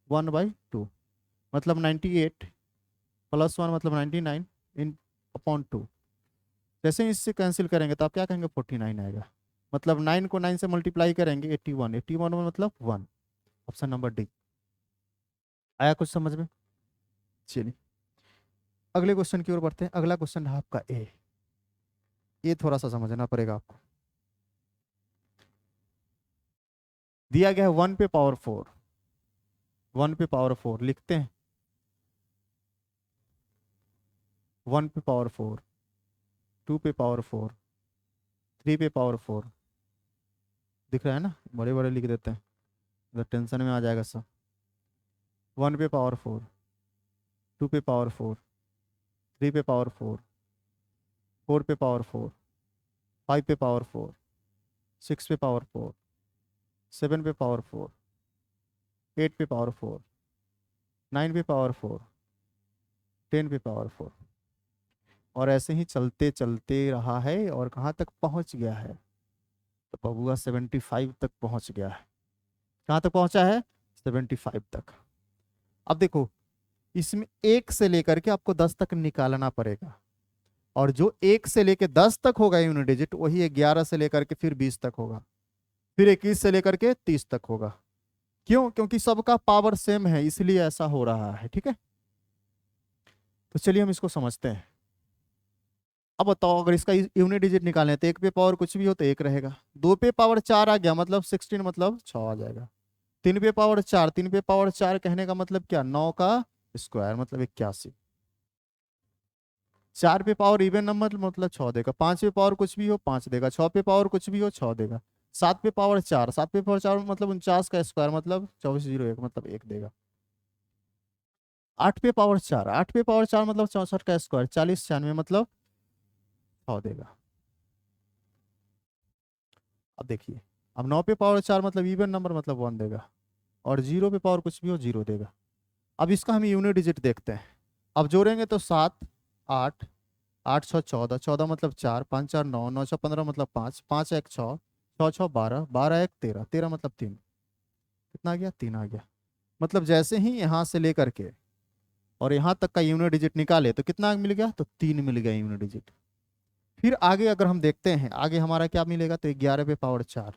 S1: 1/2, मतलब 98 प्लस 1 मतलब 99 इन अपॉन 2। जैसे ही इससे कैंसिल करेंगे तो आप क्या कहेंगे, 49 आएगा। मतलब 9 को 9 से मल्टीप्लाई करेंगे 81, 81 में मतलब 1। Option number D. आया कुछ समझ में। चलिए अगले क्वेश्चन की ओर बढ़ते हैं। अगला क्वेश्चन है आपका ए, ये थोड़ा सा समझना पड़ेगा आपको। दिया गया है 1 पे पावर 4, 1 पे पावर 4 लिखते हैं, 1 पे पावर 4, 2 पे पावर 4, 3 पे पावर 4, दिख रहा है ना, बड़े बड़े लिख देते हैं, अगर टेंशन में आ जाएगा सब। 1 पे पावर 4, 2 पे पावर 4, 3 पे पावर 4, 4 पे पावर 4, 5 पे पावर 4, 6 पे पावर 4, 7 पे पावर 4, 8 पे पावर 4, 9 पे पावर 4, 10 पे पावर 4, और ऐसे ही चलते चलते रहा है और कहाँ तक पहुंच गया है, तो बबुआ 75 तक पहुंच गया है। कहाँ तक पहुंचा है, 75 तक। अब देखो इसमें 1 से लेकर के आपको 10 तक निकालना पड़ेगा, और जो 1 से लेकर 10 तक होगा यूनिट डिजिट, वही 11 से लेकर के फिर 20 तक होगा, फिर 21 से लेकर के 30 तक होगा। क्यों, क्योंकि सबका पावर सेम है इसलिए ऐसा हो रहा है, ठीक है। तो चलिए हम इसको समझते हैं। अब बताओ अगर इसका यूनिट डिजिट निकालें तो 1 पे पावर कुछ भी हो तो 1 रहेगा, 2 पे पावर 4 आ गया मतलब 16 मतलब 6 आ जाएगा, 3 पे पावर 4, 3 पे पावर 4 कहने का मतलब क्या, 9 का स्क्वायर मतलब 81, 4 पे पावर इवन नंबर मतलब 6 देगा, 5 पे पावर कुछ भी हो 5 देगा, 6 पे पावर कुछ भी हो 6 देगा, 7 पे पावर 4, 7 पे पावर 4 मतलब 49 का स्क्वायर मतलब 2401 मतलब 1 देगा, 8 पे पावर 4, 8 पे पावर 4 मतलब 64 का स्क्वायर 4096 मतलब 6 देगा। अब देखिए, अब 9 पे पावर 4 मतलब इवन नंबर मतलब 1 देगा, और 0 पे पावर कुछ भी हो 0 देगा। अब इसका हम यूनिट डिजिट देखते हैं। अब जोड़ेंगे तो 7, 8, 8 6 14, 14 मतलब 4, 5 4 9, 9 6 15 मतलब 5, 5 1 6, 6 6 12, 12 1 13, 13 मतलब 3, कितना आ गया, 3 आ गया। मतलब जैसे ही यहाँ से लेकर के और यहाँ तक का यूनिट डिजिट निकाले तो कितना मिल गया, तो 3 मिल गया यूनिट डिजिट। फिर आगे अगर हम देखते हैं आगे हमारा क्या मिलेगा, तो 11 पे पावर 4।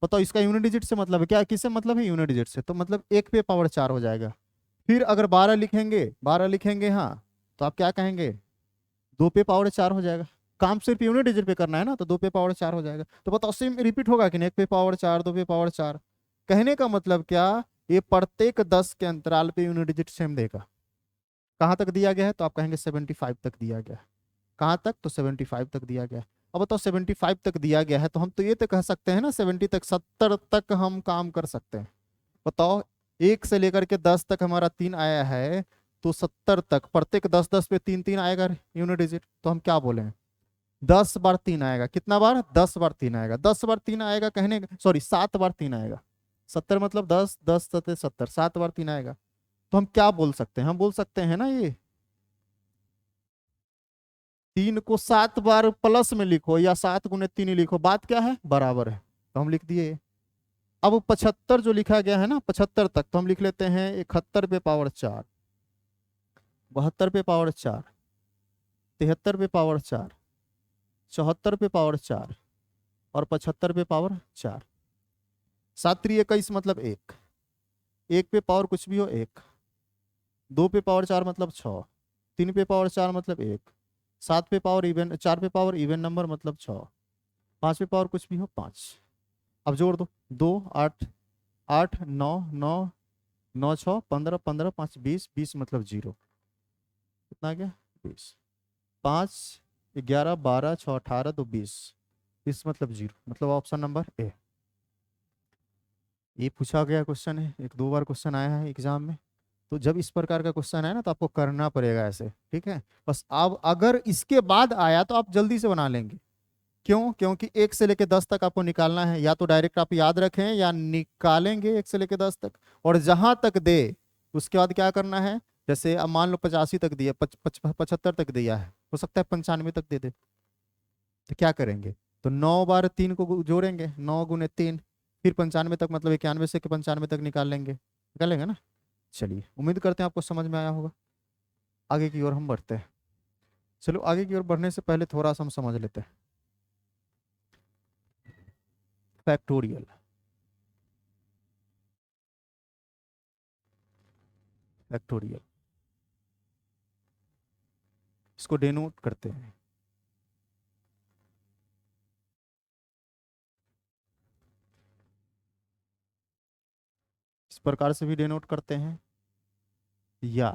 S1: बताओ इसका यूनिट डिजिट से मतलब है क्या, किससे मतलब है, यूनिट डिजिट से, तो मतलब 1 पे पावर 4 हो जाएगा। फिर अगर 12 लिखेंगे, 12 लिखेंगे हाँ, तो आप क्या कहेंगे, 2 पे पावर 4 हो जाएगा। काम सिर्फ यूनिट डिजिट पे करना है ना, तो 2 पे पावर 4 हो जाएगा। तो बताओ सेम रिपीट होगा कि नहीं, 1 पे पावर 4, 2 पे पावर 4। कहने का मतलब क्या, ये प्रत्येक 10 के अंतराल पे यूनिट डिजिट सेम देगा। कहाँ तक दिया गया है, तो आप कहेंगे 75 तक दिया गया है। कहाँ तक, तो 75 तक दिया गया है। अब बताओ 75 तक दिया गया है तो हम तो ये तो कह सकते हैं ना 70 तक, 70 तक हम काम कर सकते हैं। बताओ 1 से लेकर के 10 तक हमारा 3 आया है, तो 70 तक प्रत्येक 10 10 पे 3 3 आएगा यूनिट डिजिट, तो हम क्या बोले, 10 बार 3 आएगा। कितना बार, 10 बार 3 आएगा, 10 बार 3 आएगा कहने, सॉरी 7 बार 3 आएगा। 70 मतलब 10, 10 सत्ते 70, 7 बार 3 आएगा। तो हम क्या बोल सकते हैं, हम बोल सकते हैं ना ये 3 को 7 बार प्लस में लिखो या 7 गुने 3 लिखो, बात क्या है, बराबर है, तो हम लिख दिए। अब 75 जो लिखा गया है ना 75 तक, तो हम लिख लेते हैं 71 पे पावर 4, 72 पे पावर 4, 73 पे पावर 4, 74 पे पावर 4 और 75 पे पावर 4। 7 3 21 मतलब 1, 1 पे पावर कुछ भी हो 1, 2 पे पावर 4 मतलब 6, 3 पे पावर 4 मतलब 1, 7 पे पावर इवन, 4 पे पावर इवन नंबर मतलब 6, 5 पे पावर कुछ भी हो 5। अब जोड़ दो, 2 8 8 9 9 9 6 15 15 5 20 20 मतलब 0, कितना आ गया 20, 5 11 12 6 18 तो 20, 20 मतलब 0, मतलब ऑप्शन नंबर ए। ये पूछा गया क्वेश्चन है, एक दो बार क्वेश्चन आया है एग्जाम में। तो जब इस प्रकार का क्वेश्चन है ना तो आपको करना पड़ेगा ऐसे, ठीक है। बस अब अगर इसके बाद आया तो आप जल्दी से बना लेंगे। क्यों? क्योंकि 1 से लेकर 10 तक आपको निकालना है, या तो डायरेक्ट आप याद रखें या निकालेंगे 1 से लेकर 10 तक, और जहां तक दे उसके बाद क्या करना है। जैसे अब मान लो 85 तक दिया, 75 तक दिया है, हो सकता है 95 तक दे दे, तो क्या करेंगे, तो 9 बार 3 को जोड़ेंगे, 9 गुने 3, फिर 95 तक, मतलब 91 से 95 तक निकाल लेंगे ना। चलिए, उम्मीद करते हैं आपको समझ में आया होगा। आगे की ओर हम बढ़ते हैं। चलो, आगे की ओर बढ़ने से पहले थोड़ा सा हम समझ लेते हैं फैक्टोरियल। फैक्टोरियल इसको डेनोट करते हैं इस प्रकार से भी डेनोट करते हैं, या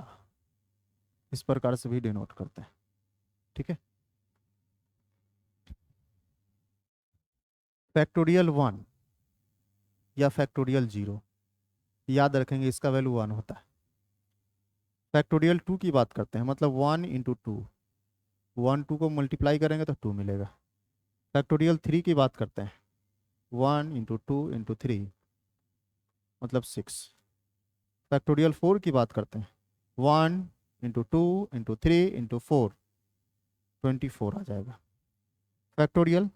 S1: इस प्रकार से भी डेनोट करते हैं, ठीक है। फैक्टोरियल 1 या फैक्टोरियल 0, याद रखेंगे इसका वैल्यू 1 होता है। फैक्टोरियल 2 की बात करते हैं, मतलब 1 इंटू 2, 1 2 को मल्टीप्लाई करेंगे तो 2 मिलेगा। फैक्टोरियल 3 की बात करते हैं, 1 इंटू 2 इंटू 3 मतलब 6। फैक्टोरियल 4 की बात करते हैं, 1 इंटू 2 इंटू 3 इंटू 4 24 आ जाएगा। फैक्टोरियल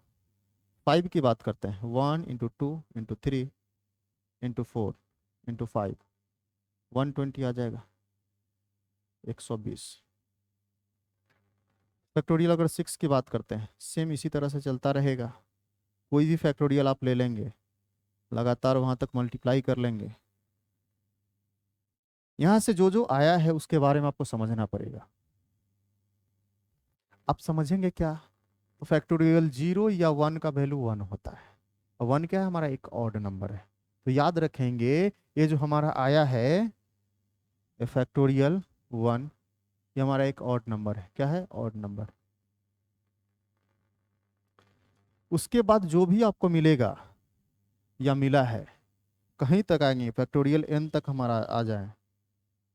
S1: 5 की बात करते हैं, 1 इंटू 2 इंटू 3 इंटू 4 इंटू 5 120 आ जाएगा, 120। फैक्टोरियल अगर 6 की बात करते हैं, सेम इसी तरह से चलता रहेगा। कोई भी फैक्टोरियल आप ले लेंगे, लगातार वहां तक मल्टीप्लाई कर लेंगे। यहां से जो जो आया है उसके बारे में आपको समझना पड़ेगा। आप समझेंगे क्या? तो फैक्टोरियल 0 या 1 का वैल्यू 1 होता है, और 1 क्या है, हमारा एक ऑड नंबर है। तो याद रखेंगे, ये जो हमारा आया है फैक्टोरियल 1, ये हमारा एक ऑड नंबर है। क्या है? Odd number. उसके बाद जो भी आपको मिलेगा या मिला है, कहीं तक आएंगे, फैक्टोरियल n तक हमारा आ जाए,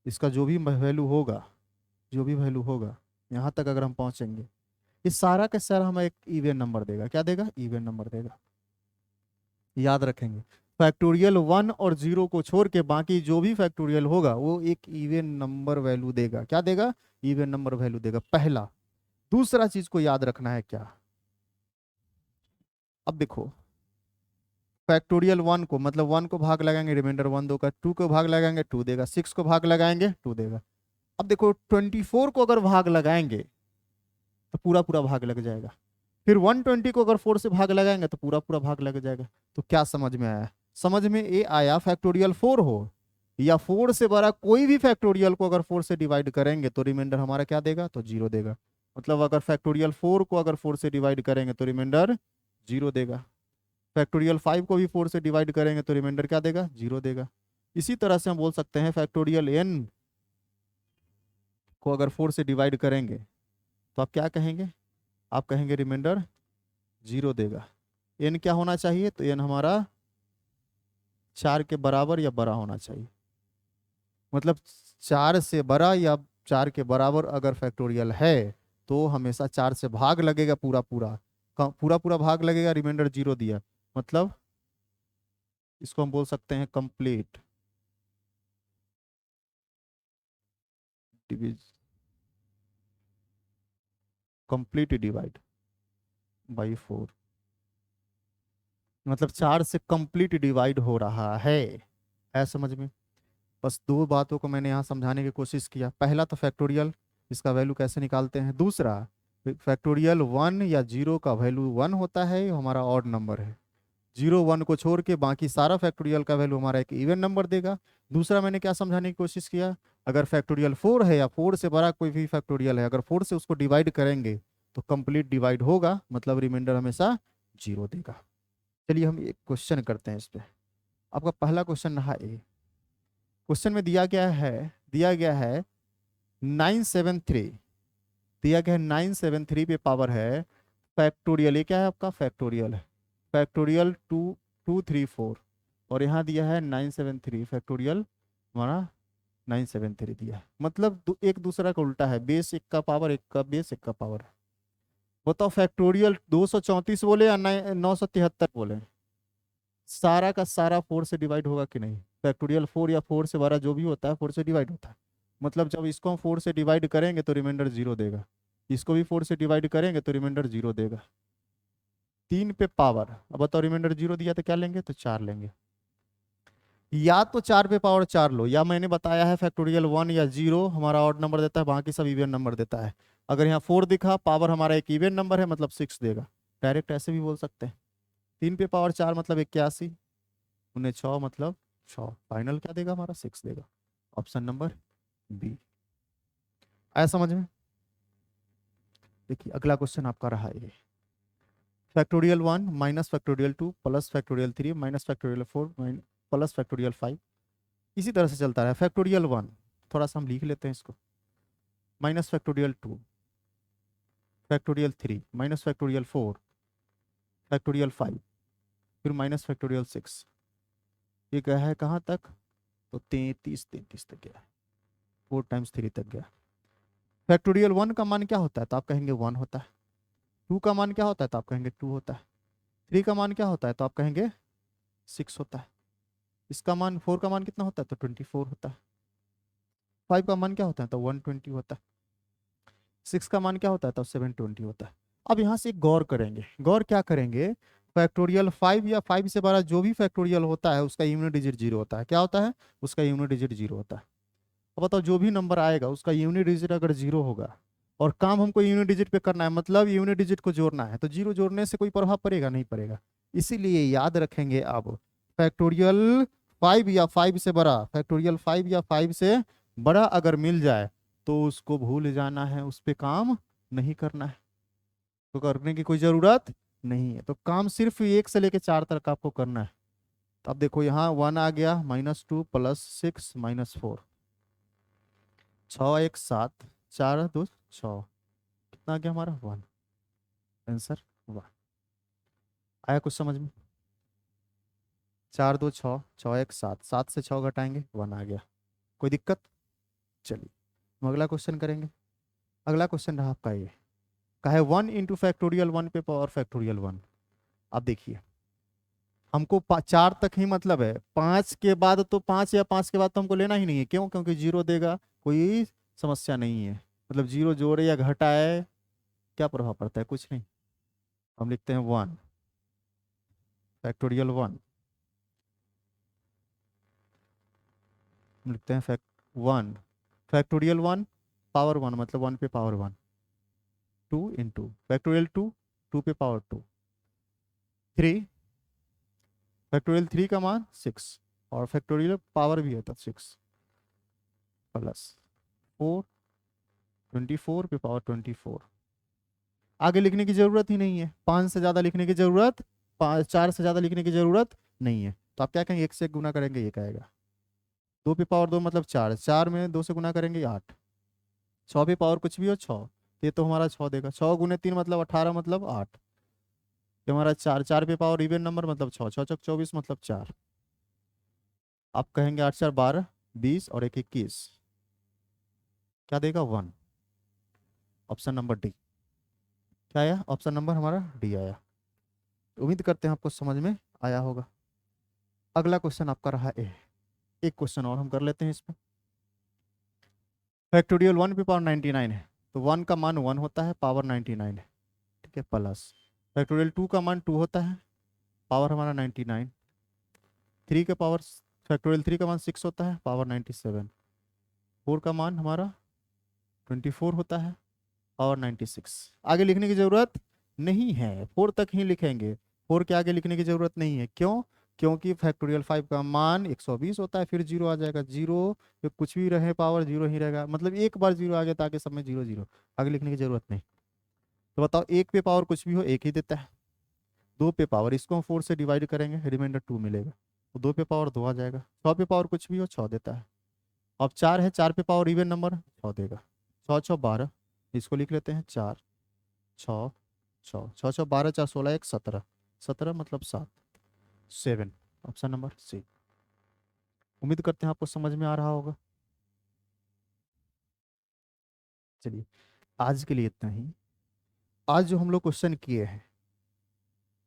S1: इसका जो भी वैल्यू होगा, जो भी वैल्यू होगा, यहाँ तक अगर हम पहुंचेंगे, ये सारा का सारा हमें एक इवन नंबर देगा। क्या देगा? इवन नंबर देगा। याद रखेंगे, फैक्टोरियल 1 और 0 को छोड़ के बाकी जो भी फैक्टोरियल होगा वो एक इवन नंबर वैल्यू देगा। क्या देगा? इवन नंबर वैल्यू देगा, पहला। दूसरा चीज को याद रखना है क्या, अब देखो, फैक्टोरियल 1 को, मतलब 1 को भाग लगाएंगे, रिमाइंडर 1 2 का, 2 को भाग लगाएंगे 2 देगा, 6 को भाग लगाएंगे 2 देगा। अब देखो 24 को अगर भाग लगाएंगे तो पूरा पूरा भाग लग जाएगा, फिर 120 को अगर 4 से भाग लगाएंगे तो पूरा पूरा भाग लग जाएगा। तो क्या समझ में आया? समझ में ये आया, फैक्टोरियल 4 हो या 4 से बड़ा कोई भी फैक्टोरियल को अगर 4 से डिवाइड करेंगे तो रिमाइंडर हमारा क्या देगा? तो 0 देगा। मतलब अगर फैक्टोरियल 4 को अगर 4 से डिवाइड करेंगे तो रिमाइंडर 0 देगा। फैक्टोरियल 5 को भी 4 से डिवाइड करेंगे तो रिमाइंडर क्या देगा? 0 देगा। इसी तरह से हम बोल सकते हैं फैक्टोरियल n को अगर 4 से डिवाइड करेंगे तो आप क्या कहेंगे? आप कहेंगे रिमाइंडर 0 देगा। n क्या होना चाहिए? तो n हमारा 4 के बराबर या बड़ा होना चाहिए, मतलब 4 से बड़ा या 4 के बराबर अगर फैक्टोरियल है तो हमेशा 4 से भाग लगेगा, पूरा पूरा पूरा पूरा भाग लगेगा, रिमाइंडर 0 दिया, मतलब इसको हम बोल सकते हैं complete Divi's, complete divide by 4, मतलब 4 से कंप्लीट डिवाइड हो रहा है समझ में? बस दो बातों को मैंने यहाँ समझाने की कोशिश किया। पहला तो फैक्टोरियल, इसका वैल्यू कैसे निकालते हैं। दूसरा, फैक्टोरियल 1 या 0 का वैल्यू 1 होता है, ये हमारा ऑड नंबर है। 0 1 को छोड़ के बाकी सारा फैक्टोरियल का वैल्यू हमारा एक इवन नंबर देगा। दूसरा मैंने क्या समझाने की कोशिश किया, अगर फैक्टोरियल 4 है या 4 से बड़ा कोई भी फैक्टोरियल है, अगर 4 से उसको डिवाइड करेंगे तो कंप्लीट डिवाइड होगा, मतलब रिमाइंडर हमेशा 0 देगा। चलिए हम एक क्वेश्चन करते हैं इस पे। आपका पहला क्वेश्चन रहा ए। क्वेश्चन में दिया गया है 973, दिया गया है 973 पे पावर है फैक्टोरियल, ये क्या है आपका फैक्टोरियल है, फैक्टोरियल 2234, और यहाँ दिया है 973 फैक्टोरियल हमारा 973 दिया है, मतलब एक दूसरा का उल्टा है, बेस एक का पावर एक का बेस एक का पावर है। बताओ फैक्टोरियल 234 बोले या 973 बोले, सारा का सारा 4 से डिवाइड होगा कि नहीं? फैक्टोरियल 4 या 4 से बड़ा जो भी होता है 4 से डिवाइड होता है, मतलब जब इसको हम 4 से डिवाइड करेंगे तो रिमाइंडर 0 देगा, इसको भी 4 से डिवाइड करेंगे तो रिमाइंडर 0 देगा। 3 पे पावर, अब बताओ रिमाइंडर 0 दिया तो क्या लेंगे? तो 4 लेंगे। या तो 4 पे पावर 4 लो, या मैंने बताया है फैक्टोरियल 1 या 0 हमारा ऑड नंबर देता है, बाकी सब इवन नंबर देता है। अगर यहाँ 4 दिखा, पावर हमारा एक इवन नंबर है मतलब 6 देगा, डायरेक्ट ऐसे भी बोल सकते हैं। 3 पे पावर 4 मतलब 81, 6 मतलब 6, फाइनल क्या देगा हमारा? 6 देगा। Option number B. आया समझ में? देखिए अगला क्वेश्चन आपका रहा है factorial 1 minus factorial 2 plus factorial 3 minus factorial 4 plus factorial 5, इसी तरह से चलता है। फैक्टोरियल 1 थोड़ा सा हम लिख लेते हैं इसको, minus factorial 2 factorial 3 minus factorial 4 factorial 5 फिर माइनस फैक्टोरियल 6, ये गया है कहाँ तक? तो 33 तक गया, 4 टाइम्स 3 तक गया। फैक्टोरियल 1 का मान क्या होता है? तो आप कहेंगे 1 होता है। 2 का मान क्या होता है? तो आप कहेंगे 2 होता है। 3 का मान क्या होता है? तो आप कहेंगे 6 होता है। इसका मान 4 का मान कितना होता है? तो 24 होता है। 5 का मान क्या होता है? तो 120 होता है। 6 का मान क्या होता है? तो 720 होता है। अब यहाँ से एक गौर करेंगे, गौर क्या करेंगे? फैक्टोरियल 5 या 5 से बड़ा जो भी फैक्टोरियल होता है उसका यूनिट डिजिट 0 होता है। क्या होता है? उसका यूनिट डिजिट 0 होता है। अब बताओ जो भी नंबर आएगा उसका यूनिट डिजिट अगर 0 होगा और काम हमको यूनिट डिजिट पे करना है, मतलब यूनिट डिजिट को जोड़ना है, तो 0 जोड़ने से कोई प्रभाव पड़ेगा? नहीं पड़ेगा। इसीलिए याद रखेंगे अब फैक्टोरियल 5 या 5 से बड़ा, फैक्टोरियल 5 या 5 से बड़ा अगर मिल जाए तो उसको भूल जाना है, उस पर काम नहीं करना है, तो करने की कोई जरूरत नहीं है। तो काम सिर्फ 1 से लेके 4 तक आपको करना है। तो अब देखो यहाँ 1 आ गया, -2 प्लस 6 -4, 6 1 7 4 2 6, कितना आ गया हमारा? 1। आंसर 1। आया कुछ समझ में? 4 2 6, 6 1 7, 7 से 6 घटाएंगे 1 आ गया। कोई दिक्कत? चलिए हम अगला क्वेश्चन करेंगे। अगला क्वेश्चन रहा आपका ये, कहा है 1 इंटू फैक्टोरियल 1 पे पावर फैक्टोरियल 1। अब देखिए हमको 4 तक ही मतलब है, 5 के बाद तो 5 या 5 के बाद तो हमको लेना ही नहीं है। क्यों? क्योंकि 0 देगा, कोई समस्या नहीं है, मतलब 0 जोड़े या घटाए क्या प्रभाव पड़ता है? कुछ नहीं। हम लिखते हैं 1 फैक्टोरियल 1, हम लिखते हैं 1 फैक्टोरियल 1 पावर 1 मतलब 1 पे पावर 1, 2 इंटू फैक्टोरियल 2 2 पे पावर 2, 3 फैक्टोरियल 3 का मान 6 और फैक्टोरियल पावर भी है तो 6 प्लस 4 24 पे पावर 24। आगे लिखने की जरूरत ही नहीं है, 5 से ज्यादा लिखने की जरूरत, 4 से ज्यादा लिखने की जरूरत नहीं है। तो आप क्या कहेंगे? 1 से गुना करेंगे ये कहेगा, 2 पे पावर 2 मतलब 4, 4 में 2 से गुना करेंगे 8, 6 पे पावर कुछ भी हो 6, ये तो हमारा 6 देगा। 6 गुने 3 मतलब 18 मतलब 8, ये हमारा 4, 4 पे पावर इवन नंबर मतलब 6, 6 चौक 24 मतलब 4। आप कहेंगे 8 4 12 20 और 1 21, क्या देगा? 1। Option number D. क्या आया? ऑप्शन नंबर हमारा डी आया। उम्मीद करते हैं आपको समझ में आया होगा। अगला क्वेश्चन आपका रहा ए। एक क्वेश्चन और हम कर लेते हैं इसमें। फैक्टोरियल 1 पे पावर 99 है, तो 1 का मान 1 होता है, पावर 99 है, ठीक है, प्लस फैक्टोरियल 2 का मान 2 होता है, पावर हमारा 99, 3 का पावर फैक्टोरियल 3 का मान 6 होता है, पावर 97, 4 का मान हमारा 24 होता है, पावर 96। आगे लिखने की जरूरत नहीं है, 4 तक ही लिखेंगे, 4 के आगे लिखने की जरूरत नहीं है। क्यों? क्योंकि फैक्टोरियल 5 का मान 120 होता है, फिर 0 आ जाएगा, 0 कुछ भी रहे पावर 0 ही रहेगा, मतलब एक बार 0 आ गया तो आगे सब में 0 0, आगे लिखने की जरूरत नहीं। तो बताओ, 1 पे पावर कुछ भी हो 1 ही देता है। 2 पे पावर, इसको हम 4 से डिवाइड करेंगे, रिमाइंडर 2 मिलेगा। तो 2 पे पावर 2 आ जाएगा। 6 पे पावर कुछ भी हो 6 देता है। अब 4 है, 4 पे पावर इवन नंबर 6 देगा। 6 6 12, इसको लिख लेते हैं 4 6 6 6 6 12 4 16 1 17, 17 मतलब 7, 7, ऑप्शन नंबर सी। उम्मीद करते हैं आपको समझ में आ रहा होगा। चलिए, आज के लिए इतना ही। आज जो हम लोग क्वेश्चन किए हैं,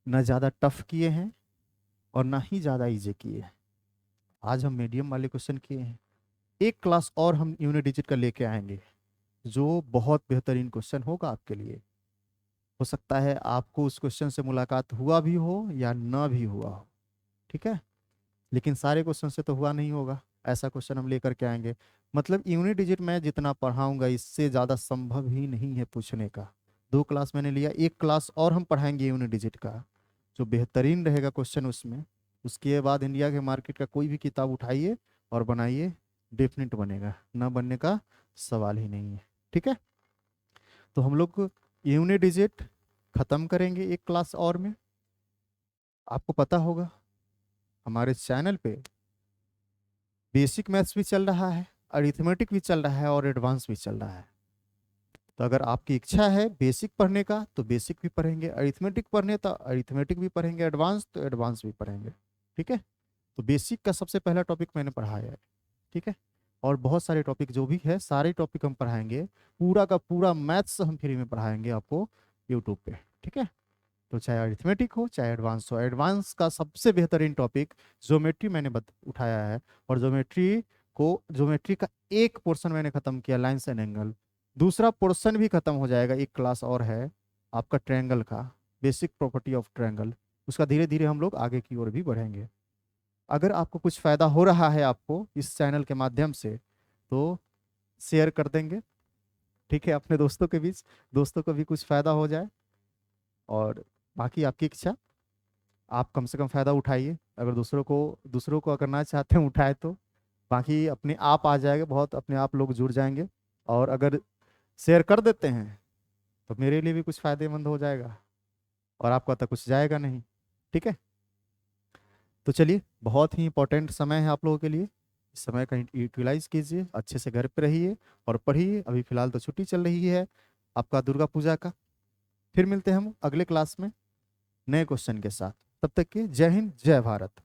S1: ना ज़्यादा टफ किए हैं और ना ही ज़्यादा इजी किए हैं। आज हम मीडियम वाले क्वेश्चन किए हैं। एक क्लास और हम यूनिट डिजिट का लेके आएंगे, जो बहुत बेहतरीन क्वेश्चन होगा आपके लिए। हो सकता है आपको उस क्वेश्चन से मुलाकात हुआ भी हो या ना भी हुआ हो, ठीक है, लेकिन सारे क्वेश्चन से तो हुआ नहीं होगा। ऐसा क्वेश्चन हम लेकर के आएंगे। मतलब यूनिट डिजिट मैं जितना पढ़ाऊंगा, इससे ज़्यादा संभव ही नहीं है पूछने का। 2 क्लास मैंने लिया, एक क्लास और हम पढ़ाएंगे यूनिट डिजिट का, जो बेहतरीन रहेगा क्वेश्चन उसमें। उसके बाद इंडिया के मार्केट का कोई भी किताब उठाइए और बनाइए, डेफिनेट बनेगा, ना बनने का सवाल ही नहीं है। ठीक है, तो हम लोग यूनिट डिजिट खत्म करेंगे एक क्लास और में। आपको पता होगा हमारे चैनल पे बेसिक मैथ्स भी चल रहा है, अरिथमेटिक भी चल रहा है और एडवांस भी चल रहा है। तो अगर आपकी इच्छा है बेसिक पढ़ने का तो बेसिक भी पढ़ेंगे, अरिथमेटिक पढ़ने तो अरिथमेटिक भी पढ़ेंगे, एडवांस तो एडवांस भी पढ़ेंगे। ठीक है, तो बेसिक का सबसे पहला टॉपिक मैंने पढ़ाया है। ठीक है, और बहुत सारे टॉपिक जो भी है सारे टॉपिक हम पढ़ाएंगे। पूरा का पूरा मैथ्स हम फ्री में पढ़ाएंगे आपको यूट्यूब पे। ठीक है, तो चाहे अरिथमेटिक हो चाहे एडवांस हो, एडवांस का सबसे बेहतरीन टॉपिक ज्योमेट्री मैंने उठाया है। और ज्योमेट्री का एक पोर्शन मैंने खत्म किया, लाइन्स एंड एंगल। दूसरा पोर्शन भी खत्म हो जाएगा, एक क्लास और है आपका ट्रायंगल का, बेसिक प्रॉपर्टी ऑफ ट्रायंगल। उसका धीरे धीरे हम लोग आगे की ओर भी बढ़ेंगे। अगर आपको कुछ फ़ायदा हो रहा है आपको इस चैनल के माध्यम से, तो शेयर कर देंगे। ठीक है, अपने दोस्तों के बीच, दोस्तों को भी कुछ फ़ायदा हो जाए। और बाकी आपकी इच्छा, आप कम से कम फ़ायदा उठाइए। अगर दूसरों को अगर ना चाहते हैं उठाए तो बाकी अपने आप आ जाएगा, बहुत अपने आप लोग जुड़ जाएंगे। और अगर शेयर कर देते हैं तो मेरे लिए भी कुछ फ़ायदेमंद हो जाएगा और आपका तो कुछ जाएगा नहीं। ठीक है, तो चलिए, बहुत ही इंपॉर्टेंट समय है आप लोगों के लिए। इस समय का यूटिलाइज कीजिए, अच्छे से घर पे रहिए और पढ़िए। अभी फिलहाल तो छुट्टी चल रही है आपका दुर्गा पूजा का। फिर मिलते हैं हम अगले क्लास में नए क्वेश्चन के साथ। तब तक के जय हिंद, जय भारत।